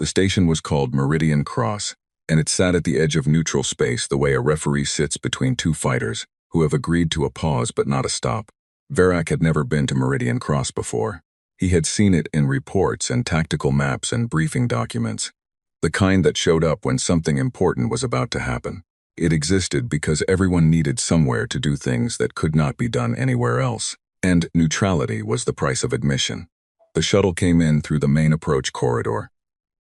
The station was called Meridian Cross, and it sat at the edge of neutral space the way a referee sits between two fighters who have agreed to a pause but not a stop. Varrock had never been to Meridian Cross before. He had seen it in reports and tactical maps and briefing documents, the kind that showed up when something important was about to happen. It existed because everyone needed somewhere to do things that could not be done anywhere else, and neutrality was the price of admission. The shuttle came in through the main approach corridor.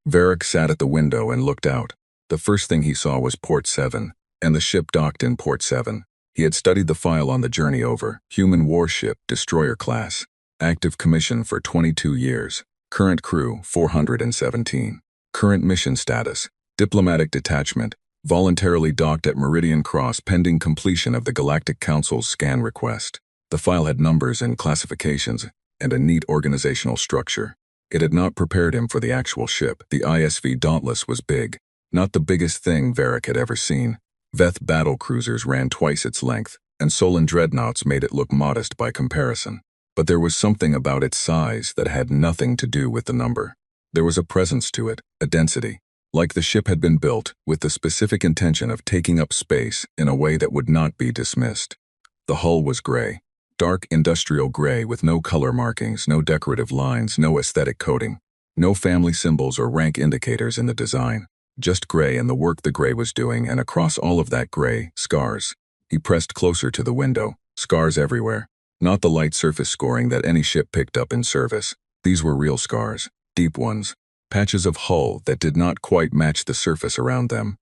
Varrock sat at the window and looked out. The first thing he saw was Port 7, and the ship docked in Port 7. He had studied the file on the journey over. Human Warship, destroyer class. Active commission for 22 years. Current crew, 417. Current mission status, diplomatic detachment, voluntarily docked at Meridian Cross pending completion of the Galactic Council's scan request. The file had numbers and classifications, and a neat organizational structure. It had not prepared him for the actual ship. The ISV Dauntless was big. Not the biggest thing Varrock had ever seen. Veth battle cruisers ran twice its length, and Solon dreadnoughts made it look modest by comparison. But there was something about its size that had nothing to do with the number. There was a presence to it, a density. Like the ship had been built with the specific intention of taking up space in a way that would not be dismissed. The hull was gray. Dark industrial gray with no color markings, no decorative lines, no aesthetic coating. No family symbols or rank indicators in the design. Just gray and the work the gray was doing, and across all of that gray, scars. He pressed closer to the window. Scars everywhere. Not the light surface scoring that any ship picked up in service. These were real scars. Deep ones. Patches of hull that did not quite match the surface around them.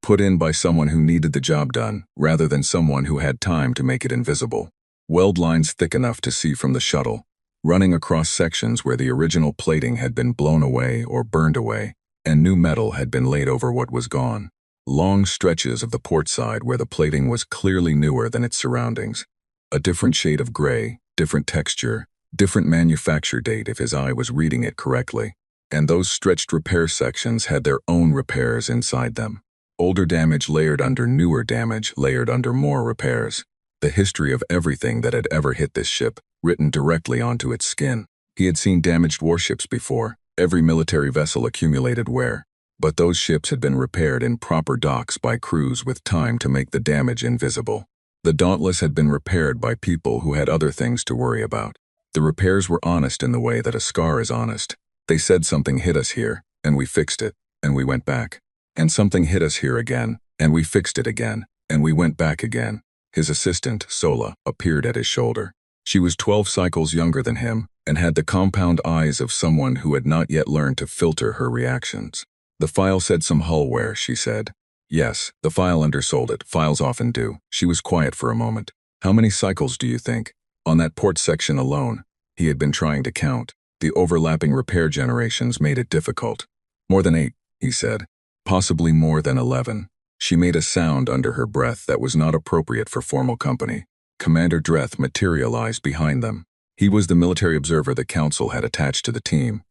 Put in by someone who needed the job done, rather than someone who had time to make it invisible. Weld lines thick enough to see from the shuttle, running across sections where the original plating had been blown away or burned away, and new metal had been laid over what was gone. Long stretches of the port side where the plating was clearly newer than its surroundings. A different shade of gray, different texture, different manufacture date if his eye was reading it correctly. And those stretched repair sections had their own repairs inside them. Older damage layered under newer damage layered under more repairs. The history of everything that had ever hit this ship, written directly onto its skin. He had seen damaged warships before. Every military vessel accumulated wear. But those ships had been repaired in proper docks by crews with time to make the damage invisible. The Dauntless had been repaired by people who had other things to worry about. The repairs were honest in the way that a scar is honest. They said something hit us here, and we fixed it, and we went back. And something hit us here again, and we fixed it again, and we went back again. His assistant, Sola, appeared at his shoulder. She was 12 cycles younger than him, and had the compound eyes of someone who had not yet learned to filter her reactions. The file said some hull wear, she said. Yes, the file undersold it. Files often do. She was quiet for a moment. How many cycles do you think? On that port section alone. He had been trying to count. The overlapping repair generations made it difficult. More than 8, he said. Possibly more than 11. She made a sound under her breath that was not appropriate for formal company. Commander Dreth materialized behind them. He was the military observer the council had attached to the team.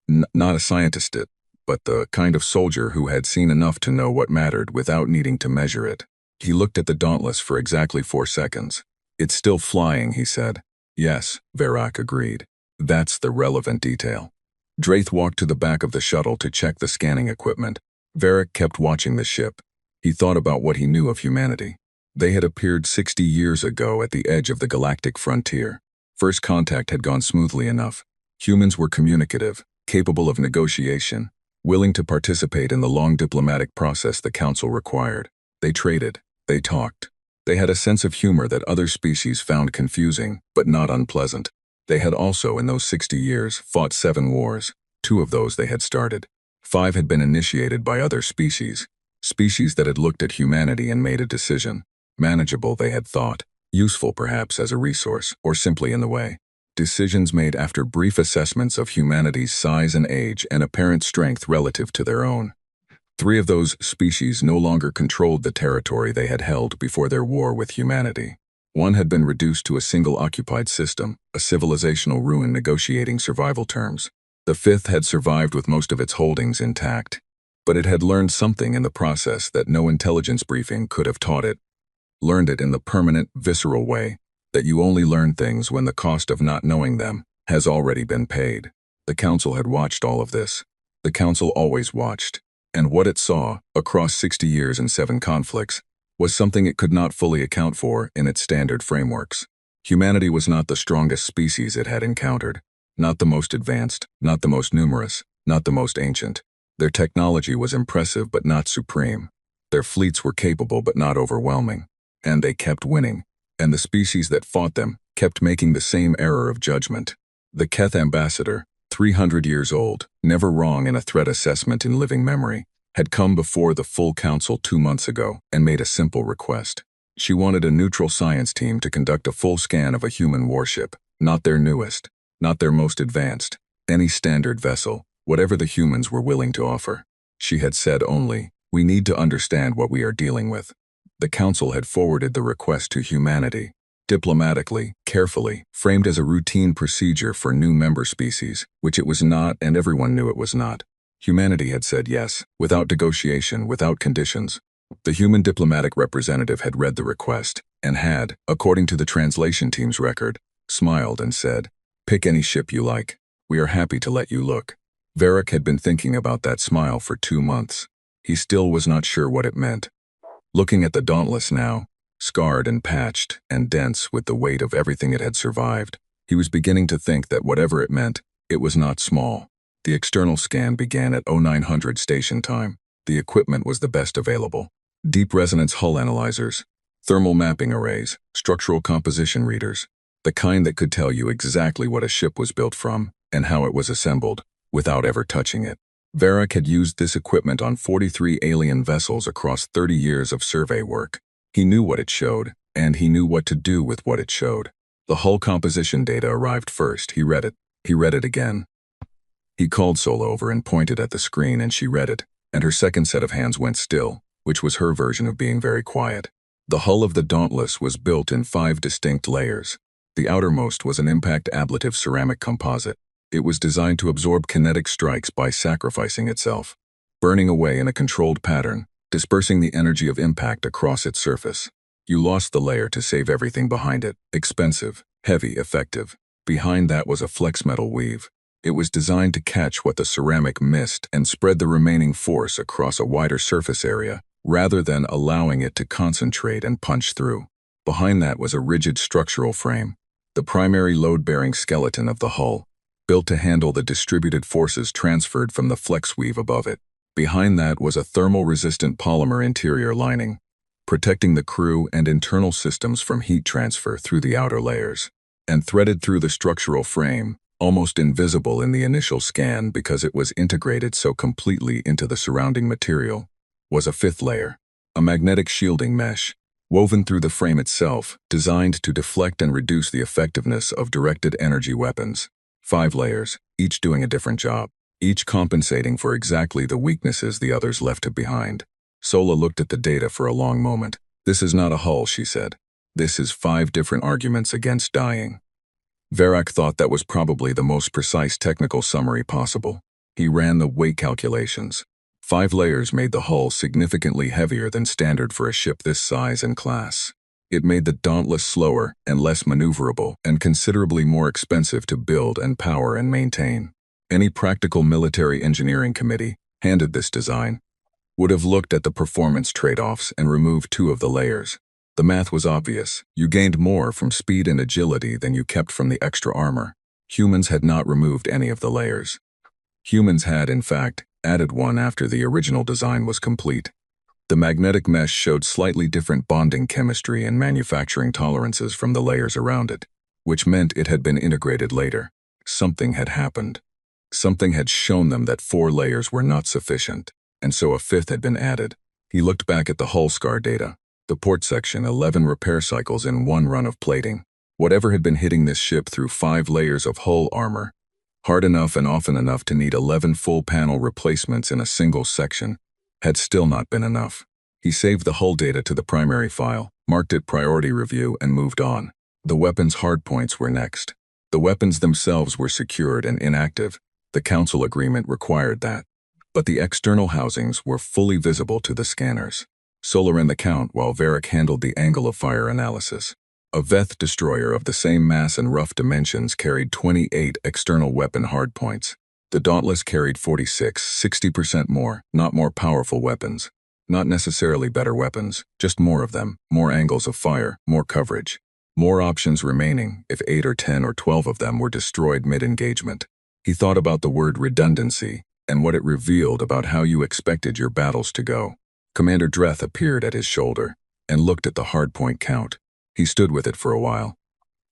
Not a scientist, but the kind of soldier who had seen enough to know what mattered without needing to measure it. He looked at the Dauntless for exactly 4 seconds. It's still flying, he said. Yes, Varrock agreed. That's the relevant detail. Dreth walked to the back of the shuttle to check the scanning equipment. Varrock kept watching the ship. He thought about what he knew of humanity. They had appeared 60 years ago at the edge of the galactic frontier. First contact had gone smoothly enough. Humans were communicative, capable of negotiation, willing to participate in the long diplomatic process the council required. They traded. They talked. They had a sense of humor that other species found confusing, but not unpleasant. They had also, in those 60 years, fought 7 wars. 2 of those they had started. 5 had been initiated by other species. Species that had looked at humanity and made a decision. Manageable, they had thought. Useful, perhaps, as a resource, or simply in the way. Decisions made after brief assessments of humanity's size and age and apparent strength relative to their own. 3 of those species no longer controlled the territory they had held before their war with humanity. 1 had been reduced to a single occupied system, a civilizational ruin negotiating survival terms. The 5th had survived with most of its holdings intact. But it had learned something in the process that no intelligence briefing could have taught it. Learned it in the permanent, visceral way that you only learn things when the cost of not knowing them has already been paid. The council had watched all of this. The Council always watched, and what it saw, across 60 years and 7 conflicts, was something it could not fully account for in its standard frameworks. Humanity was not the strongest species it had encountered, not the most advanced, not the most numerous, not the most ancient. Their technology was impressive but not supreme. Their fleets were capable but not overwhelming. And they kept winning, and the species that fought them kept making the same error of judgment. The Keth ambassador, 300 years old, never wrong in a threat assessment in living memory, had come before the full council 2 months ago and made a simple request. She wanted a neutral science team to conduct a full scan of a human warship, not their newest, not their most advanced, any standard vessel, whatever the humans were willing to offer. She had said only, "We need to understand what we are dealing with." The council had forwarded the request to humanity, diplomatically, carefully, framed as a routine procedure for new member species, which it was not and everyone knew it was not. Humanity had said yes, without negotiation, without conditions. The human diplomatic representative had read the request, and had, according to the translation team's record, smiled and said, "Pick any ship you like. We are happy to let you look." Varric had been thinking about that smile for 2 months. He still was not sure what it meant. Looking at the Dauntless now, scarred and patched and dense with the weight of everything it had survived, he was beginning to think that whatever it meant, it was not small. The external scan began at 0900 station time. The equipment was the best available. Deep resonance hull analyzers, thermal mapping arrays, structural composition readers, the kind that could tell you exactly what a ship was built from and how it was assembled, without ever touching it. Varric had used this equipment on 43 alien vessels across 30 years of survey work. He knew what it showed, and he knew what to do with what it showed. The hull composition data arrived first. He read it. He read it again. He called Sola over and pointed at the screen, and she read it, and her second set of hands went still, which was her version of being very quiet. The hull of the Dauntless was built in 5 distinct layers. The outermost was an impact ablative ceramic composite. It was designed to absorb kinetic strikes by sacrificing itself, burning away in a controlled pattern, dispersing the energy of impact across its surface. You lost the layer to save everything behind it. Expensive, heavy, effective. Behind that was a flex metal weave. It was designed to catch what the ceramic missed and spread the remaining force across a wider surface area, rather than allowing it to concentrate and punch through. Behind that was a rigid structural frame, the primary load-bearing skeleton of the hull, built to handle the distributed forces transferred from the flex weave above it. Behind that was a thermal-resistant polymer interior lining, protecting the crew and internal systems from heat transfer through the outer layers. And threaded through the structural frame, almost invisible in the initial scan because it was integrated so completely into the surrounding material, was a 5th layer, a magnetic shielding mesh, woven through the frame itself, designed to deflect and reduce the effectiveness of directed energy weapons. 5 layers, each doing a different job, each compensating for exactly the weaknesses the others left behind. Sola looked at the data for a long moment. "This is not a hull," she said. "This is 5 different arguments against dying." Varric thought that was probably the most precise technical summary possible. He ran the weight calculations. 5 layers made the hull significantly heavier than standard for a ship this size and class. It made the Dauntless slower and less maneuverable and considerably more expensive to build and power and maintain. Any practical military engineering committee, handed this design, would have looked at the performance trade-offs and removed 2 of the layers. The math was obvious. You gained more from speed and agility than you kept from the extra armor. Humans had not removed any of the layers. Humans had, in fact, added one after the original design was complete. The magnetic mesh showed slightly different bonding chemistry and manufacturing tolerances from the layers around it, which meant it had been integrated later. Something had happened. Something had shown them that 4 layers were not sufficient, and so a 5th had been added. He looked back at the hull scar data. The port section, 11 repair cycles in 1 run of plating. Whatever had been hitting this ship through 5 layers of hull armor, hard enough and often enough to need 11 full panel replacements in a single section, had still not been enough. He saved the hull data to the primary file, marked it priority review, and moved on. The weapons' hardpoints were next. The weapons themselves were secured and inactive. The council agreement required that. But the external housings were fully visible to the scanners. Sola ran the count while Varric handled the angle of fire analysis. A Veth destroyer of the same mass and rough dimensions carried 28 external weapon hardpoints. The Dauntless carried 60% more, not more powerful weapons. Not necessarily better weapons, just more of them, more angles of fire, more coverage. More options remaining if 8 or 10 or 12 of them were destroyed mid-engagement. He thought about the word redundancy and what it revealed about how you expected your battles to go. Commander Dreth appeared at his shoulder and looked at the hardpoint count. He stood with it for a while.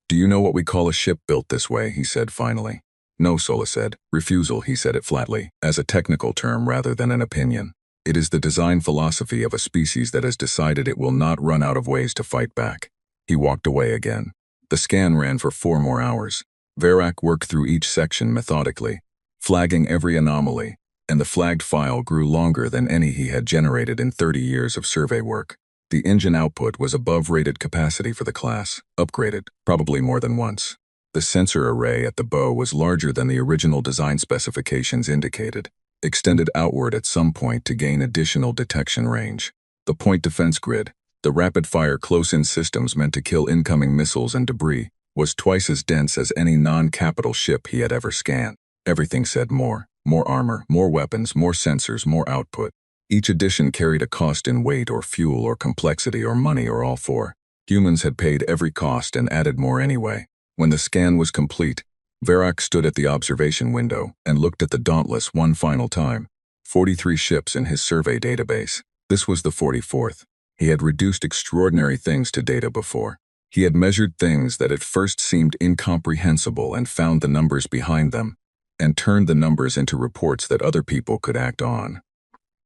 "Do you know what we call a ship built this way?" he said finally. "No," Sola said. "Refusal," he said it flatly, as a technical term rather than an opinion. "It is the design philosophy of a species that has decided it will not run out of ways to fight back." He walked away again. The scan ran for 4 more hours. Verak worked through each section methodically, flagging every anomaly, and the flagged file grew longer than any he had generated in 30 years of survey work. The engine output was above rated capacity for the class, upgraded, probably more than once. The sensor array at the bow was larger than the original design specifications indicated, extended outward at some point to gain additional detection range. The point defense grid, the rapid-fire close-in systems meant to kill incoming missiles and debris, was twice as dense as any non-capital ship he had ever scanned. Everything said more armor, more weapons, more sensors, more output. Each addition carried a cost in weight or fuel or complexity or money or all four. Humans had paid every cost and added more anyway. When the scan was complete, Verak stood at the observation window and looked at the Dauntless one final time. 43 ships in his survey database. This was the 44th. He had reduced extraordinary things to data before. He had measured things that at first seemed incomprehensible and found the numbers behind them, and turned the numbers into reports that other people could act on.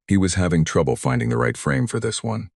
He was having trouble finding the right frame for this one.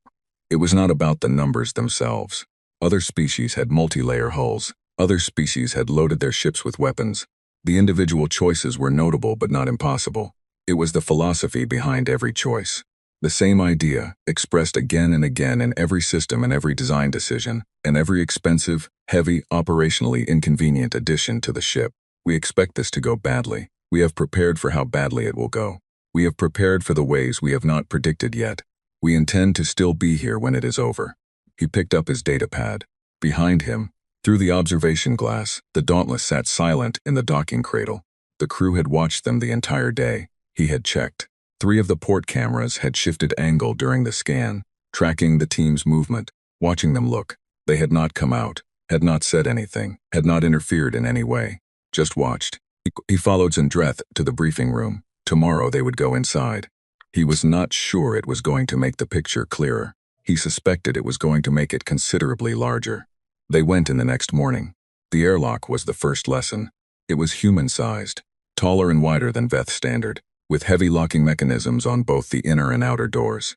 It was not about the numbers themselves. Other species had multi-layer hulls. Other species had loaded their ships with weapons. The individual choices were notable but not impossible. It was the philosophy behind every choice. The same idea, expressed again and again in every system and every design decision, and every expensive, heavy, operationally inconvenient addition to the ship. We expect this to go badly. We have prepared for how badly it will go. We have prepared for the ways we have not predicted yet. We intend to still be here when it is over. He picked up his datapad. Behind him, through the observation glass, the Dauntless sat silent in the docking cradle. The crew had watched them the entire day. He had checked. 3 of the port cameras had shifted angle during the scan, tracking the team's movement, watching them look. They had not come out, had not said anything, had not interfered in any way. Just watched. He followed Zendreth to the briefing room. Tomorrow they would go inside. He was not sure it was going to make the picture clearer. He suspected it was going to make it considerably larger. They went in the next morning. The airlock was the first lesson. It was human-sized, taller and wider than Veth standard, with heavy locking mechanisms on both the inner and outer doors.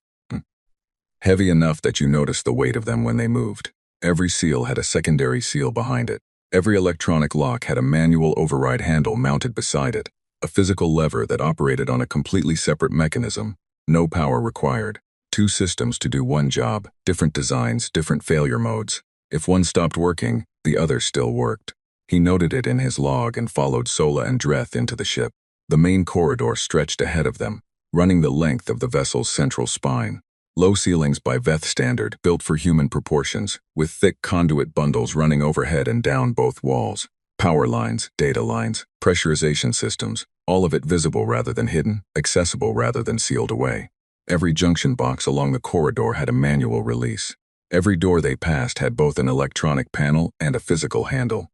Heavy enough that you noticed the weight of them when they moved. Every seal had a secondary seal behind it. Every electronic lock had a manual override handle mounted beside it, a physical lever that operated on a completely separate mechanism. No power required. 2 systems to do one job, different designs, different failure modes. If one stopped working, the other still worked. He noted it in his log and followed Sola and Dreth into the ship. The main corridor stretched ahead of them, running the length of the vessel's central spine. Low ceilings by Veth standard, built for human proportions, with thick conduit bundles running overhead and down both walls. Power lines, data lines, pressurization systems, all of it visible rather than hidden, accessible rather than sealed away. Every junction box along the corridor had a manual release. Every door they passed had both an electronic panel and a physical handle.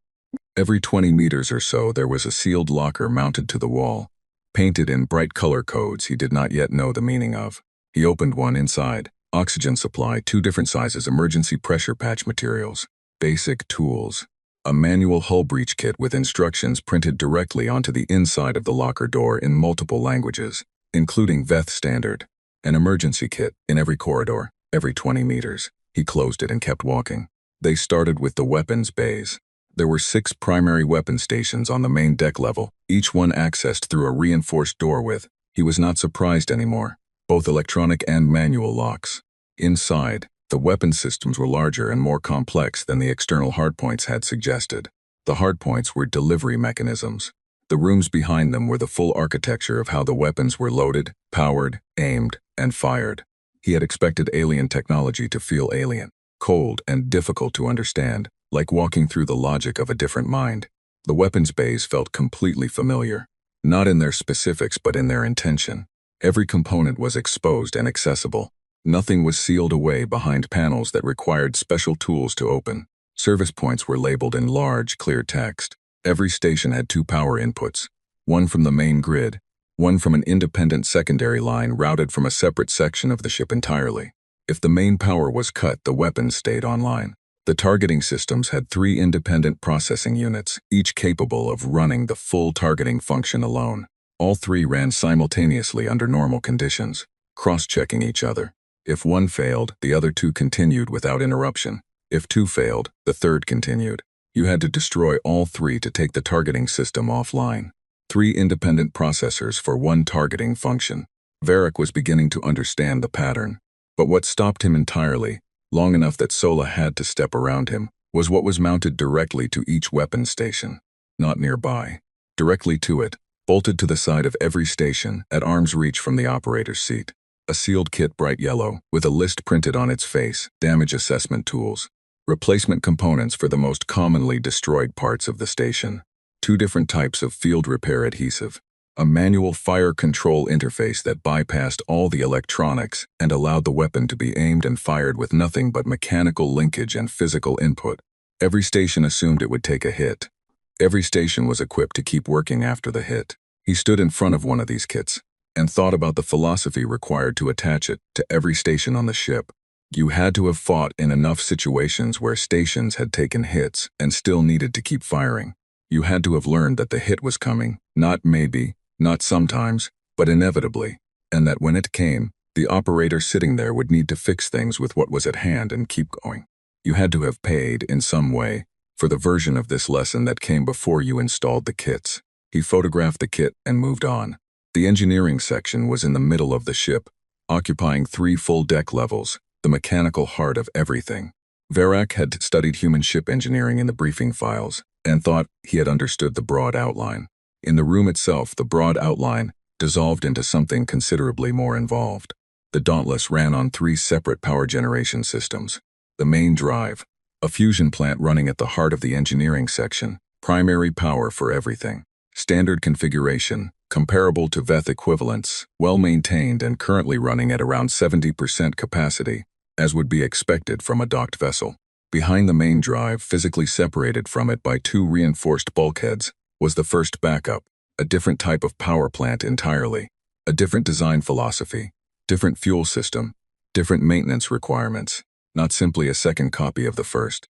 Every 20 meters or so there was a sealed locker mounted to the wall, painted in bright color codes he did not yet know the meaning of. He opened one inside. Oxygen supply, 2 different sizes, emergency pressure patch materials, basic tools. A manual hull breach kit with instructions printed directly onto the inside of the locker door in multiple languages, including Veth standard. An emergency kit in every corridor, every 20 meters. He closed it and kept walking. They started with the weapons bays. There were 6 primary weapon stations on the main deck level, each one accessed through a reinforced door with, he was not surprised anymore, both electronic and manual locks. Inside, the weapon systems were larger and more complex than the external hardpoints had suggested. The hardpoints were delivery mechanisms. The rooms behind them were the full architecture of how the weapons were loaded, powered, aimed, and fired. He had expected alien technology to feel alien, cold, and difficult to understand, like walking through the logic of a different mind. The weapons bays felt completely familiar. Not in their specifics but in their intention. Every component was exposed and accessible. Nothing was sealed away behind panels that required special tools to open. Service points were labeled in large, clear text. Every station had 2 power inputs, one from the main grid, one from an independent secondary line routed from a separate section of the ship entirely. If the main power was cut, the weapons stayed online. The targeting systems had 3 independent processing units, each capable of running the full targeting function alone. All 3 ran simultaneously under normal conditions, cross-checking each other. If one failed, the other 2 continued without interruption. If 2 failed, the third continued. You had to destroy all 3 to take the targeting system offline. 3 independent processors for 1 targeting function. Varric was beginning to understand the pattern. But what stopped him entirely, long enough that Sola had to step around him, was what was mounted directly to each weapon station. Not nearby. Directly to it, bolted to the side of every station, at arm's reach from the operator's seat. A sealed kit bright yellow, with a list printed on its face, damage assessment tools. Replacement components for the most commonly destroyed parts of the station. 2 different types of field repair adhesive. A manual fire control interface that bypassed all the electronics and allowed the weapon to be aimed and fired with nothing but mechanical linkage and physical input. Every station assumed it would take a hit. Every station was equipped to keep working after the hit. He stood in front of one of these kits and thought about the philosophy required to attach it to every station on the ship. You had to have fought in enough situations where stations had taken hits and still needed to keep firing. You had to have learned that the hit was coming, not maybe, not sometimes, but inevitably, and that when it came, the operator sitting there would need to fix things with what was at hand and keep going. You had to have paid, in some way, for the version of this lesson that came before you installed the kits. He photographed the kit and moved on. The engineering section was in the middle of the ship, occupying 3 full deck levels, the mechanical heart of everything. Varric had studied human ship engineering in the briefing files, and thought he had understood the broad outline. In the room itself, the broad outline dissolved into something considerably more involved. The Dauntless ran on 3 separate power generation systems. The main drive, a fusion plant running at the heart of the engineering section, primary power for everything. Standard configuration, comparable to VETH equivalents, well-maintained and currently running at around 70% capacity, as would be expected from a docked vessel. Behind the main drive, physically separated from it by 2 reinforced bulkheads, was the first backup, a different type of power plant entirely, a different design philosophy, different fuel system, different maintenance requirements, not simply a second copy of the first.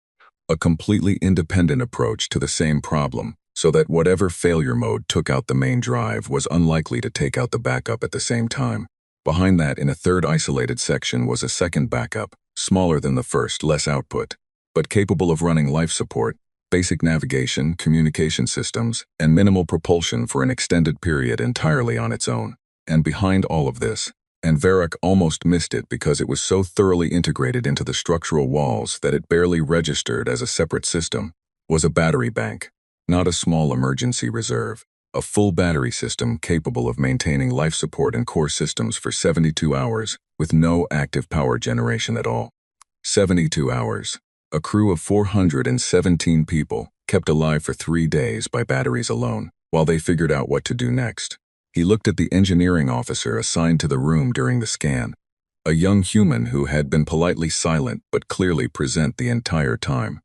A completely independent approach to the same problem, so that whatever failure mode took out the main drive was unlikely to take out the backup at the same time. Behind that, in a third isolated section, was a second backup, smaller than the first, less output, but capable of running life support, basic navigation, communication systems, and minimal propulsion for an extended period entirely on its own. And behind all of this, and Varric almost missed it because it was so thoroughly integrated into the structural walls that it barely registered as a separate system, was a battery bank. Not a small emergency reserve, a full battery system capable of maintaining life support and core systems for 72 hours with no active power generation at all. 72 hours. A crew of 417 people, kept alive for 3 days by batteries alone, while they figured out what to do next. He looked at the engineering officer assigned to the room during the scan, a young human who had been politely silent but clearly present the entire time,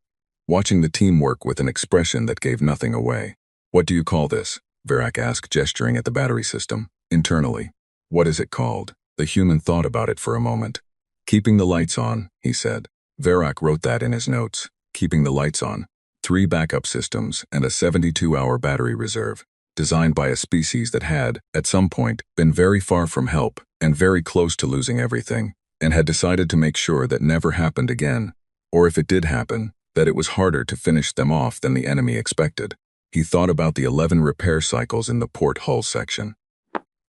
watching the team work with an expression that gave nothing away. "What do you call this?" Varric asked, gesturing at the battery system. "Internally. What is it called?" The human thought about it for a moment. "Keeping the lights on," he said. Varric wrote that in his notes. Keeping the lights on. 3 backup systems and a 72-hour battery reserve, designed by a species that had, at some point, been very far from help and very close to losing everything, and had decided to make sure that never happened again, or if it did happen, that it was harder to finish them off than the enemy expected. He thought about the 11 repair cycles in the port hull section.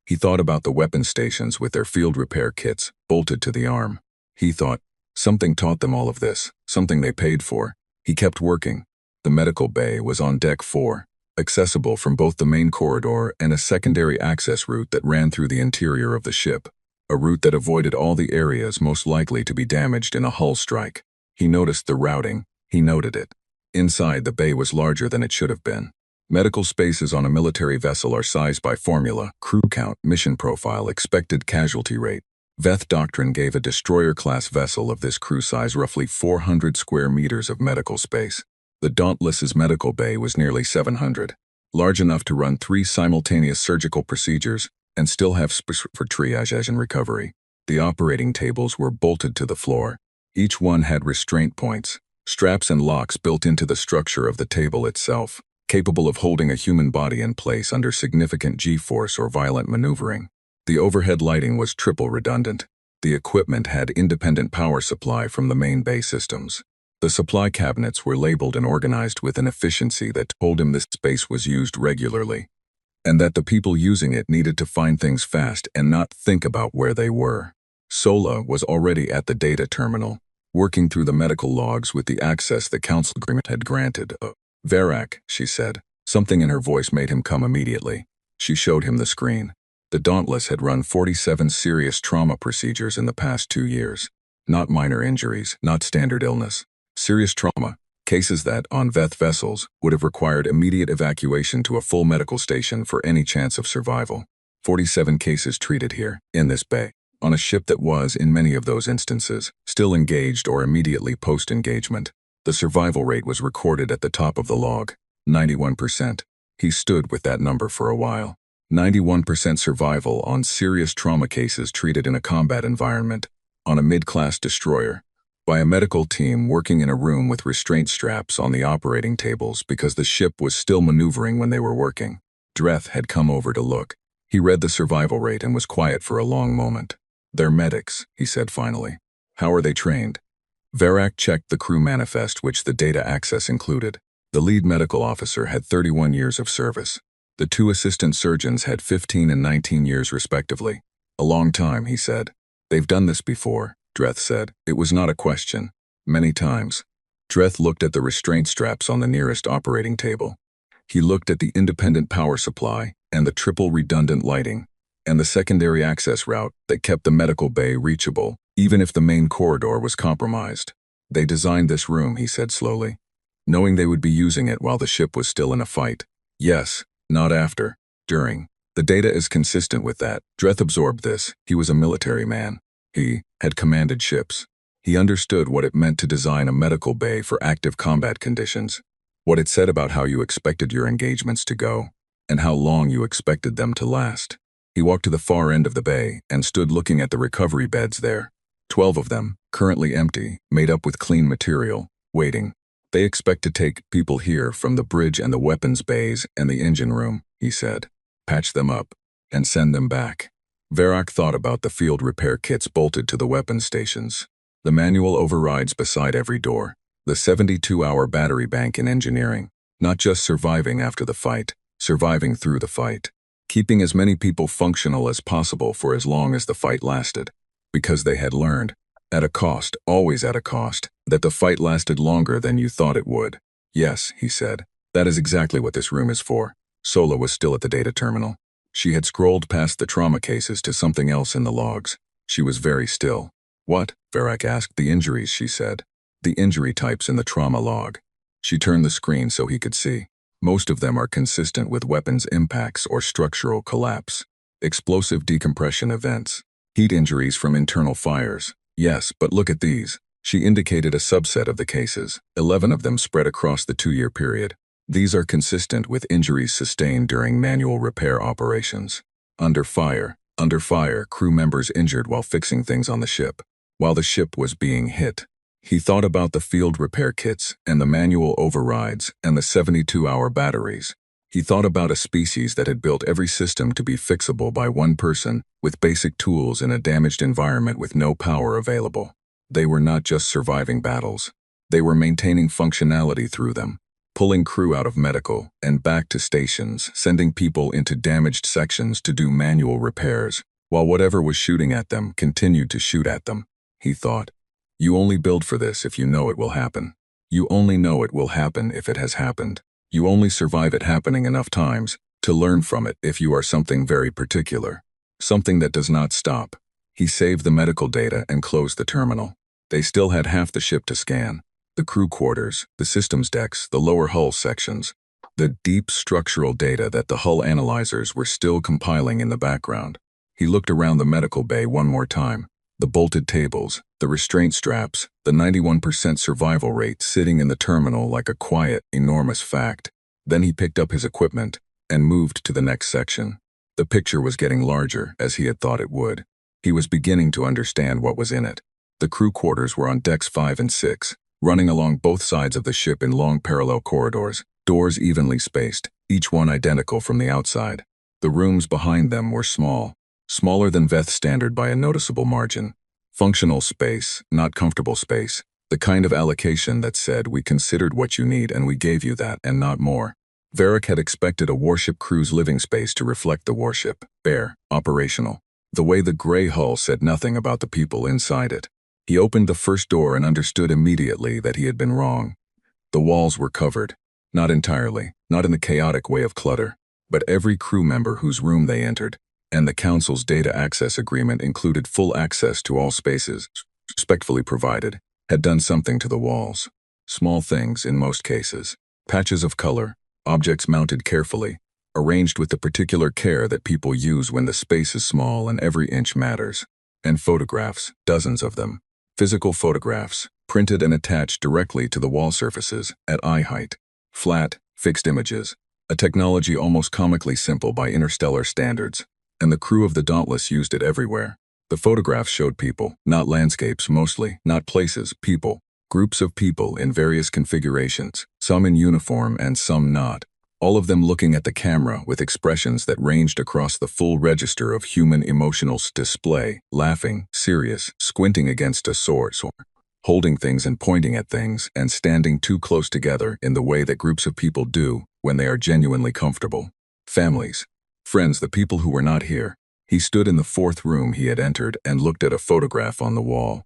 He thought about the weapon stations with their field repair kits bolted to the arm. He thought, something taught them all of this, something they paid for. He kept working. The medical bay was on deck 4, accessible from both the main corridor and a secondary access route that ran through the interior of the ship, a route that avoided all the areas most likely to be damaged in a hull strike. He noticed the routing. He noted it. Inside, the bay was larger than it should have been. Medical spaces on a military vessel are sized by formula: crew count, mission profile, expected casualty rate. Veth Doctrine gave a destroyer-class vessel of this crew size roughly 400 square meters of medical space. The Dauntless's medical bay was nearly 700, large enough to run 3 simultaneous surgical procedures and still have space for triage and recovery. The operating tables were bolted to the floor. Each one had restraint points, straps and locks built into the structure of the table itself, capable of holding a human body in place under significant G-force or violent maneuvering. The overhead lighting was triple redundant. The equipment had independent power supply from the main bay systems. The supply cabinets were labeled and organized with an efficiency that told him this space was used regularly, and that the people using it needed to find things fast and not think about where they were. Sola was already at the data terminal, working through the medical logs with the access the council agreement had granted. Verak, she said. Something in her voice made him come immediately. She showed him the screen. The Dauntless had run 47 serious trauma procedures in the past 2 years. Not minor injuries, not standard illness. Serious trauma, cases that, on Veth vessels, would have required immediate evacuation to a full medical station for any chance of survival. 47 cases treated here, in this bay, on a ship that was, in many of those instances, still engaged or immediately post-engagement. The survival rate was recorded at the top of the log, 91%. He stood with that number for a while. 91% survival on serious trauma cases treated in a combat environment, on a mid-class destroyer, by a medical team working in a room with restraint straps on the operating tables because the ship was still maneuvering when they were working. Dreth had come over to look. He read the survival rate and was quiet for a long moment. "They're medics," he said finally. "How are they trained?" Verak checked the crew manifest, which the data access included. The lead medical officer had 31 years of service. The 2 assistant surgeons had 15 and 19 years respectively. "A long time," he said. "They've done this before," Dreth said. It was not a question. "Many times." Dreth looked at the restraint straps on the nearest operating table. He looked at the independent power supply and the triple redundant lighting, and the secondary access route that kept the medical bay reachable, even if the main corridor was compromised. "They designed this room," he said slowly, knowing they would be using it while the ship was still in a fight. "Yes. Not after. During. The data is consistent with that." Dreth absorbed this. He was a military man. He had commanded ships. He understood what it meant to design a medical bay for active combat conditions, what it said about how you expected your engagements to go, and how long you expected them to last. He walked to the far end of the bay and stood looking at the recovery beds there. 12 of them, currently empty, made up with clean material, waiting. "They expect to take people here from the bridge and the weapons bays and the engine room," he said. "Patch them up and send them back." Verak thought about the field repair kits bolted to the weapons stations, the manual overrides beside every door, the 72-hour battery bank in engineering, not just surviving after the fight, surviving through the fight, keeping as many people functional as possible for as long as the fight lasted, because they had learned, at a cost, always at a cost, that the fight lasted longer than you thought it would. "Yes," he said. "That is exactly what this room is for." Sola was still at the data terminal. She had scrolled past the trauma cases to something else in the logs. She was very still. "What?" Verak asked. "The injuries," she said. "The injury types in the trauma log." She turned the screen so he could see. "Most of them are consistent with weapons impacts or structural collapse. Explosive decompression events. Heat injuries from internal fires. Yes, but look at these." She indicated a subset of the cases, 11 of them spread across the 2-year period. "These are consistent with injuries sustained during manual repair operations. Under fire, crew members injured while fixing things on the ship, while the ship was being hit." He thought about the field repair kits and the manual overrides and the 72-hour batteries. He thought about a species that had built every system to be fixable by one person with basic tools in a damaged environment with no power available. They were not just surviving battles. They were maintaining functionality through them, pulling crew out of medical and back to stations, sending people into damaged sections to do manual repairs, while whatever was shooting at them continued to shoot at them. He thought, "You only build for this if you know it will happen. You only know it will happen if it has happened. You only survive it happening enough times to learn from it if you are something very particular. Something that does not stop." He saved the medical data and closed the terminal. They still had half the ship to scan. The crew quarters, the systems decks, the lower hull sections. the deep structural data that the hull analyzers were still compiling in the background. He looked around the medical bay one more time. The bolted tables, the restraint straps, the 91% survival rate sitting in the terminal like a quiet, enormous fact. Then he picked up his equipment and moved to the next section. The picture was getting larger, as he had thought it would. He was beginning to understand what was in it. The crew quarters were on decks 5 and 6, running along both sides of the ship in long parallel corridors, doors evenly spaced, each one identical from the outside. The rooms behind them were small, smaller than Veth's standard by a noticeable margin. Functional space, not comfortable space, the kind of allocation that said we considered what you need and we gave you that and not more. Varric had expected a warship crew's living space to reflect the warship, bare, operational. The way the gray hull said nothing about the people inside it. He opened the first door and understood immediately that he had been wrong. The walls were covered. Not entirely, not in the chaotic way of clutter, but every crew member whose room they entered, and the Council's data access agreement included full access to all spaces, respectfully provided, had done something to the walls. Small things in most cases. Patches of color, objects mounted carefully, arranged with the particular care that people use when the space is small and every inch matters. And photographs, dozens of them. Physical photographs, printed and attached directly to the wall surfaces, at eye height. Flat, fixed images, a technology almost comically simple by interstellar standards, and the crew of the Dauntless used it everywhere. The photographs showed people, not landscapes mostly, not places, people. Groups of people in various configurations, some in uniform and some not. All of them looking at the camera with expressions that ranged across the full register of human emotional display, laughing, serious, squinting against a source, or holding things and pointing at things, and standing too close together in the way that groups of people do when they are genuinely comfortable. Families, friends, the people who were not here. He stood in the fourth room he had entered and looked at a photograph on the wall.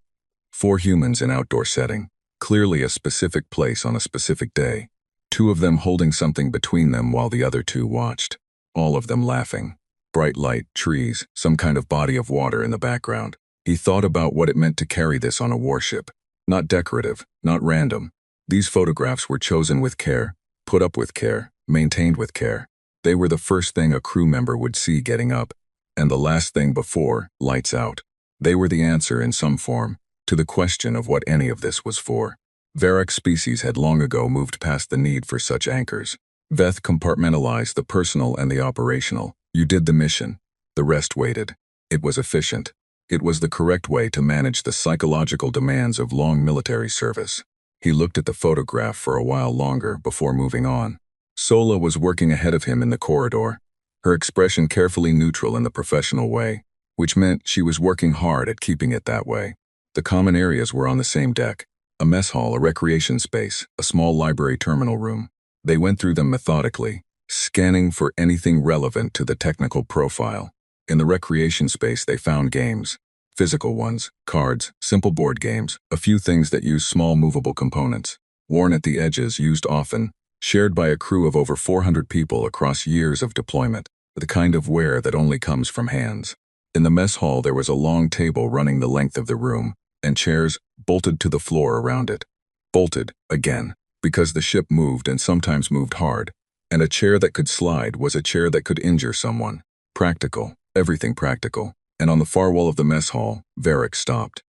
4 humans in outdoor setting, clearly a specific place on a specific day. 2 of them holding something between them while the other 2 watched. All of them laughing. Bright light, trees, some kind of body of water in the background. He thought about what it meant to carry this on a warship. Not decorative, not random. These photographs were chosen with care, put up with care, maintained with care. They were the first thing a crew member would see getting up, and the last thing before, lights out. They were the answer in some form to the question of what any of this was for. Varric's species had long ago moved past the need for such anchors. Veth compartmentalized the personal and the operational. You did the mission. The rest waited. It was efficient. It was the correct way to manage the psychological demands of long military service. He looked at the photograph for a while longer before moving on. Sola was working ahead of him in the corridor, her expression carefully neutral in the professional way, which meant she was working hard at keeping it that way. The common areas were on the same deck. A mess hall, a recreation space, a small library terminal room. They went through them methodically, scanning for anything relevant to the technical profile. In the recreation space they found games, physical ones, cards, simple board games, a few things that use small movable components, worn at the edges, used often, shared by a crew of over 400 people across years of deployment, the kind of wear that only comes from hands. In the mess hall there was a long table running the length of the room, and chairs bolted to the floor around it. Bolted, again, because the ship moved and sometimes moved hard, and a chair that could slide was a chair that could injure someone. Practical, everything practical. And on the far wall of the mess hall, Varric stopped.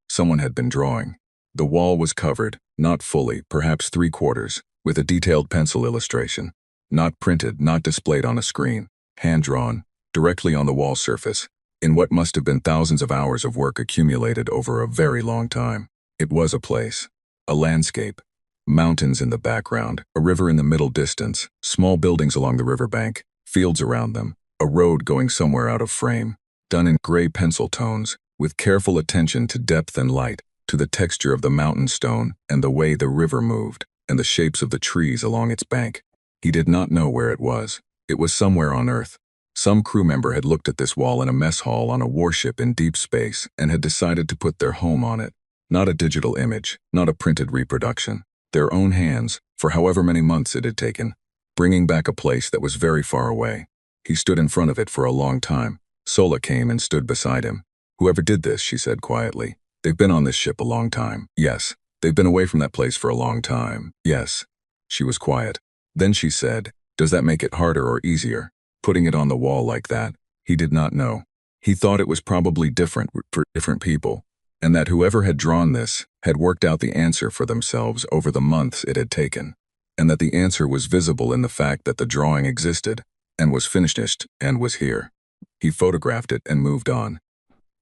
Someone had been drawing. The wall was covered, not fully, perhaps 3/4, with a detailed pencil illustration. Not printed, not displayed on a screen. Hand-drawn, directly on the wall surface, in what must have been thousands of hours of work accumulated over a very long time. It was a place. A landscape. Mountains in the background, a river in the middle distance, small buildings along the riverbank, fields around them, a road going somewhere out of frame, done in gray pencil tones, with careful attention to depth and light, to the texture of the mountain stone and the way the river moved, and the shapes of the trees along its bank. He did not know where it was. It was somewhere on Earth. Some crew member had looked at this wall in a mess hall on a warship in deep space and had decided to put their home on it. Not a digital image, not a printed reproduction. Their own hands, for however many months it had taken, bringing back a place that was very far away. He stood in front of it for a long time. Sola came and stood beside him. "Whoever did this," she said quietly, "they've been on this ship a long time. Yes. They've been away from that place for a long time. Yes." She was quiet. Then she said, "Does that make it harder or easier? Putting it on the wall like that?" He did not know. He thought it was probably different for different people, and that whoever had drawn this had worked out the answer for themselves over the months it had taken, and that the answer was visible in the fact that the drawing existed, and was finished, and was here. He photographed it and moved on.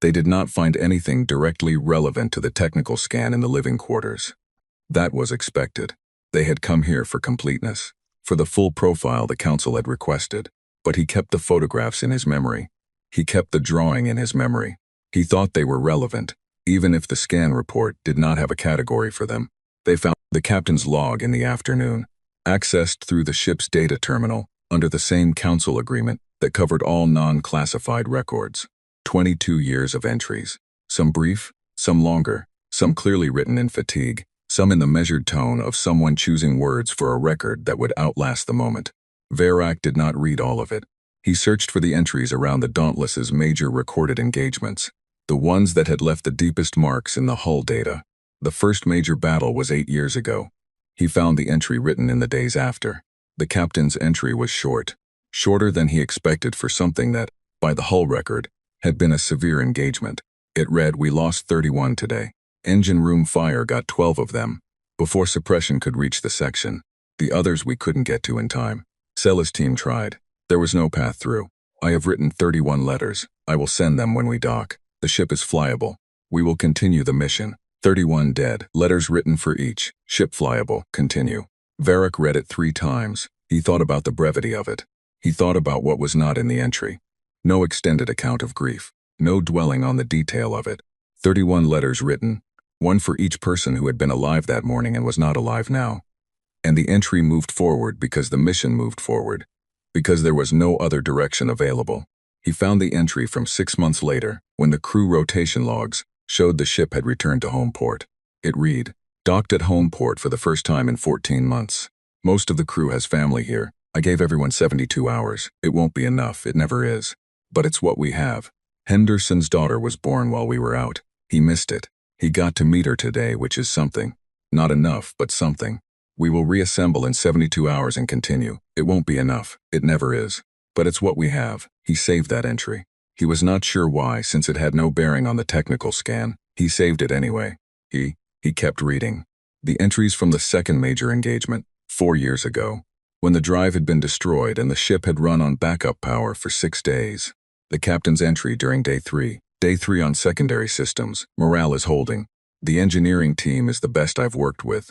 They did not find anything directly relevant to the technical scan in the living quarters. That was expected. They had come here for completeness, for the full profile the council had requested, but he kept the photographs in his memory. He kept the drawing in his memory. He thought they were relevant, even if the scan report did not have a category for them. They found the captain's log in the afternoon, accessed through the ship's data terminal under the same council agreement that covered all non-classified records. 22 years of entries, some brief, some longer, some clearly written in fatigue, some in the measured tone of someone choosing words for a record that would outlast the moment. Verak did not read all of it. He searched for the entries around the Dauntless's major recorded engagements, the ones that had left the deepest marks in the hull data. The first major battle was 8 years ago. He found the entry written in the days after. The captain's entry was short, shorter than he expected for something that, by the hull record, had been a severe engagement. It read, "We lost 31 today. Engine room fire got 12 of them, before suppression could reach the section. The others we couldn't get to in time. Cella's team tried. There was no path through. I have written 31 letters. I will send them when we dock. The ship is flyable. We will continue the mission. 31 dead. Letters written for each. Ship flyable. Continue." Verak read it 3 times. He thought about the brevity of it. He thought about what was not in the entry. No extended account of grief. No dwelling on the detail of it. 31 letters written, one for each person who had been alive that morning and was not alive now. And the entry moved forward because the mission moved forward, because there was no other direction available. He found the entry from 6 months later, when the crew rotation logs showed the ship had returned to home port. It read, "Docked at home port for the first time in 14 months. Most of the crew has family here. I gave everyone 72 hours. It won't be enough, it never is. But it's what we have. Henderson's daughter was born while we were out. He missed it. He got to meet her today, which is something. Not enough, but something. We will reassemble in 72 hours and continue. It won't be enough. It never is. But it's what we have." He saved that entry. He was not sure why, since it had no bearing on the technical scan. He saved it anyway. He kept reading. The entries from the second major engagement, 4 years ago, when the drive had been destroyed and the ship had run on backup power for 6 days. The captain's entry during day 3. Day 3 on secondary systems. Morale is holding. The engineering team is the best I've worked with.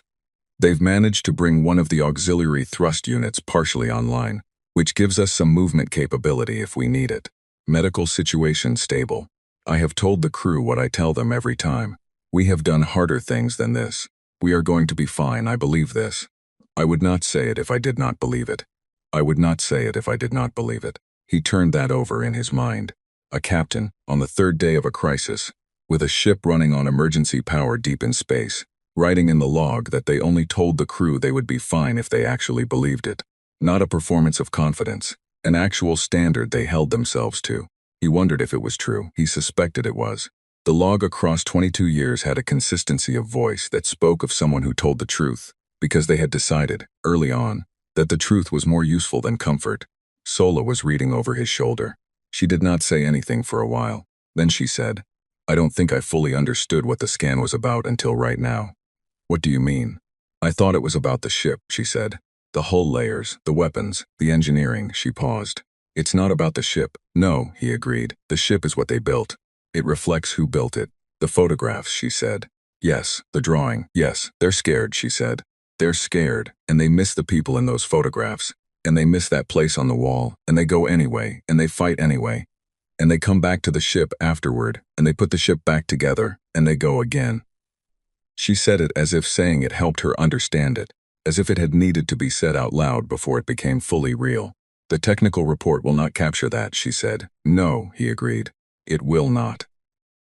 They've managed to bring one of the auxiliary thrust units partially online, which gives us some movement capability if we need it. Medical situation stable. I have told the crew what I tell them every time. We have done harder things than this. We are going to be fine, I believe this. I would not say it if I did not believe it. I would not say it if I did not believe it. He turned that over in his mind. A captain, on the 3rd day of a crisis, with a ship running on emergency power deep in space, writing in the log that they only told the crew they would be fine if they actually believed it. Not a performance of confidence, an actual standard they held themselves to. He wondered if it was true. He suspected it was. The log across 22 years had a consistency of voice that spoke of someone who told the truth, because they had decided, early on, that the truth was more useful than comfort. Sola was reading over his shoulder. She did not say anything for a while. Then she said, "I don't think I fully understood what the scan was about until right now." "What do you mean?" "I thought it was about the ship," she said. "The hull layers, the weapons, the engineering." She paused. "It's not about the ship." "No," he agreed. "The ship is what they built. It reflects who built it." "The photographs," she said. "Yes, the drawing. Yes, they're scared," she said. "They're scared, and they miss the people in those photographs. And they miss that place on the wall, and they go anyway, and they fight anyway. And they come back to the ship afterward, and they put the ship back together, and they go again." She said it as if saying it helped her understand it, as if it had needed to be said out loud before it became fully real. "The technical report will not capture that," she said. "No," he agreed. "It will not."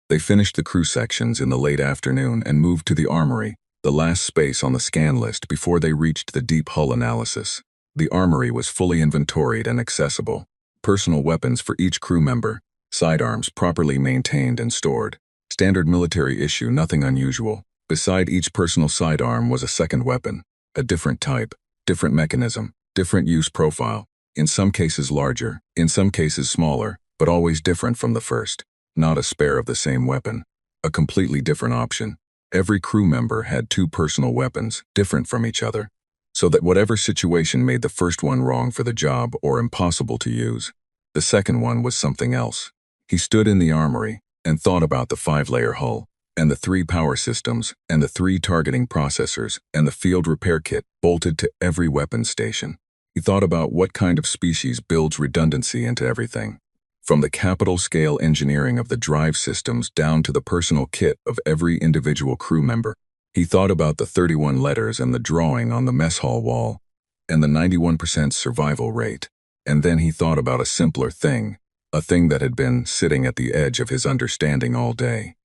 They finished the crew sections in the late afternoon and moved to the armory, the last space on the scan list before they reached the deep hull analysis. The armory was fully inventoried and accessible. Personal weapons for each crew member, sidearms properly maintained and stored. Standard military issue, nothing unusual. Beside each personal sidearm was a second weapon, a different type, different mechanism, different use profile, in some cases larger, in some cases smaller, but always different from the first. Not a spare of the same weapon. A completely different option. Every crew member had 2 personal weapons, different from each other, so that whatever situation made the first one wrong for the job or impossible to use, the second one was something else. He stood in the armory and thought about the 5-layer hull, and the 3 power systems, and the 3 targeting processors, and the field repair kit bolted to every weapon station. He thought about what kind of species builds redundancy into everything, from the capital-scale engineering of the drive systems down to the personal kit of every individual crew member. He thought about the 31 letters and the drawing on the mess hall wall, and the 91% survival rate. And then he thought about a simpler thing, a thing that had been sitting at the edge of his understanding all day.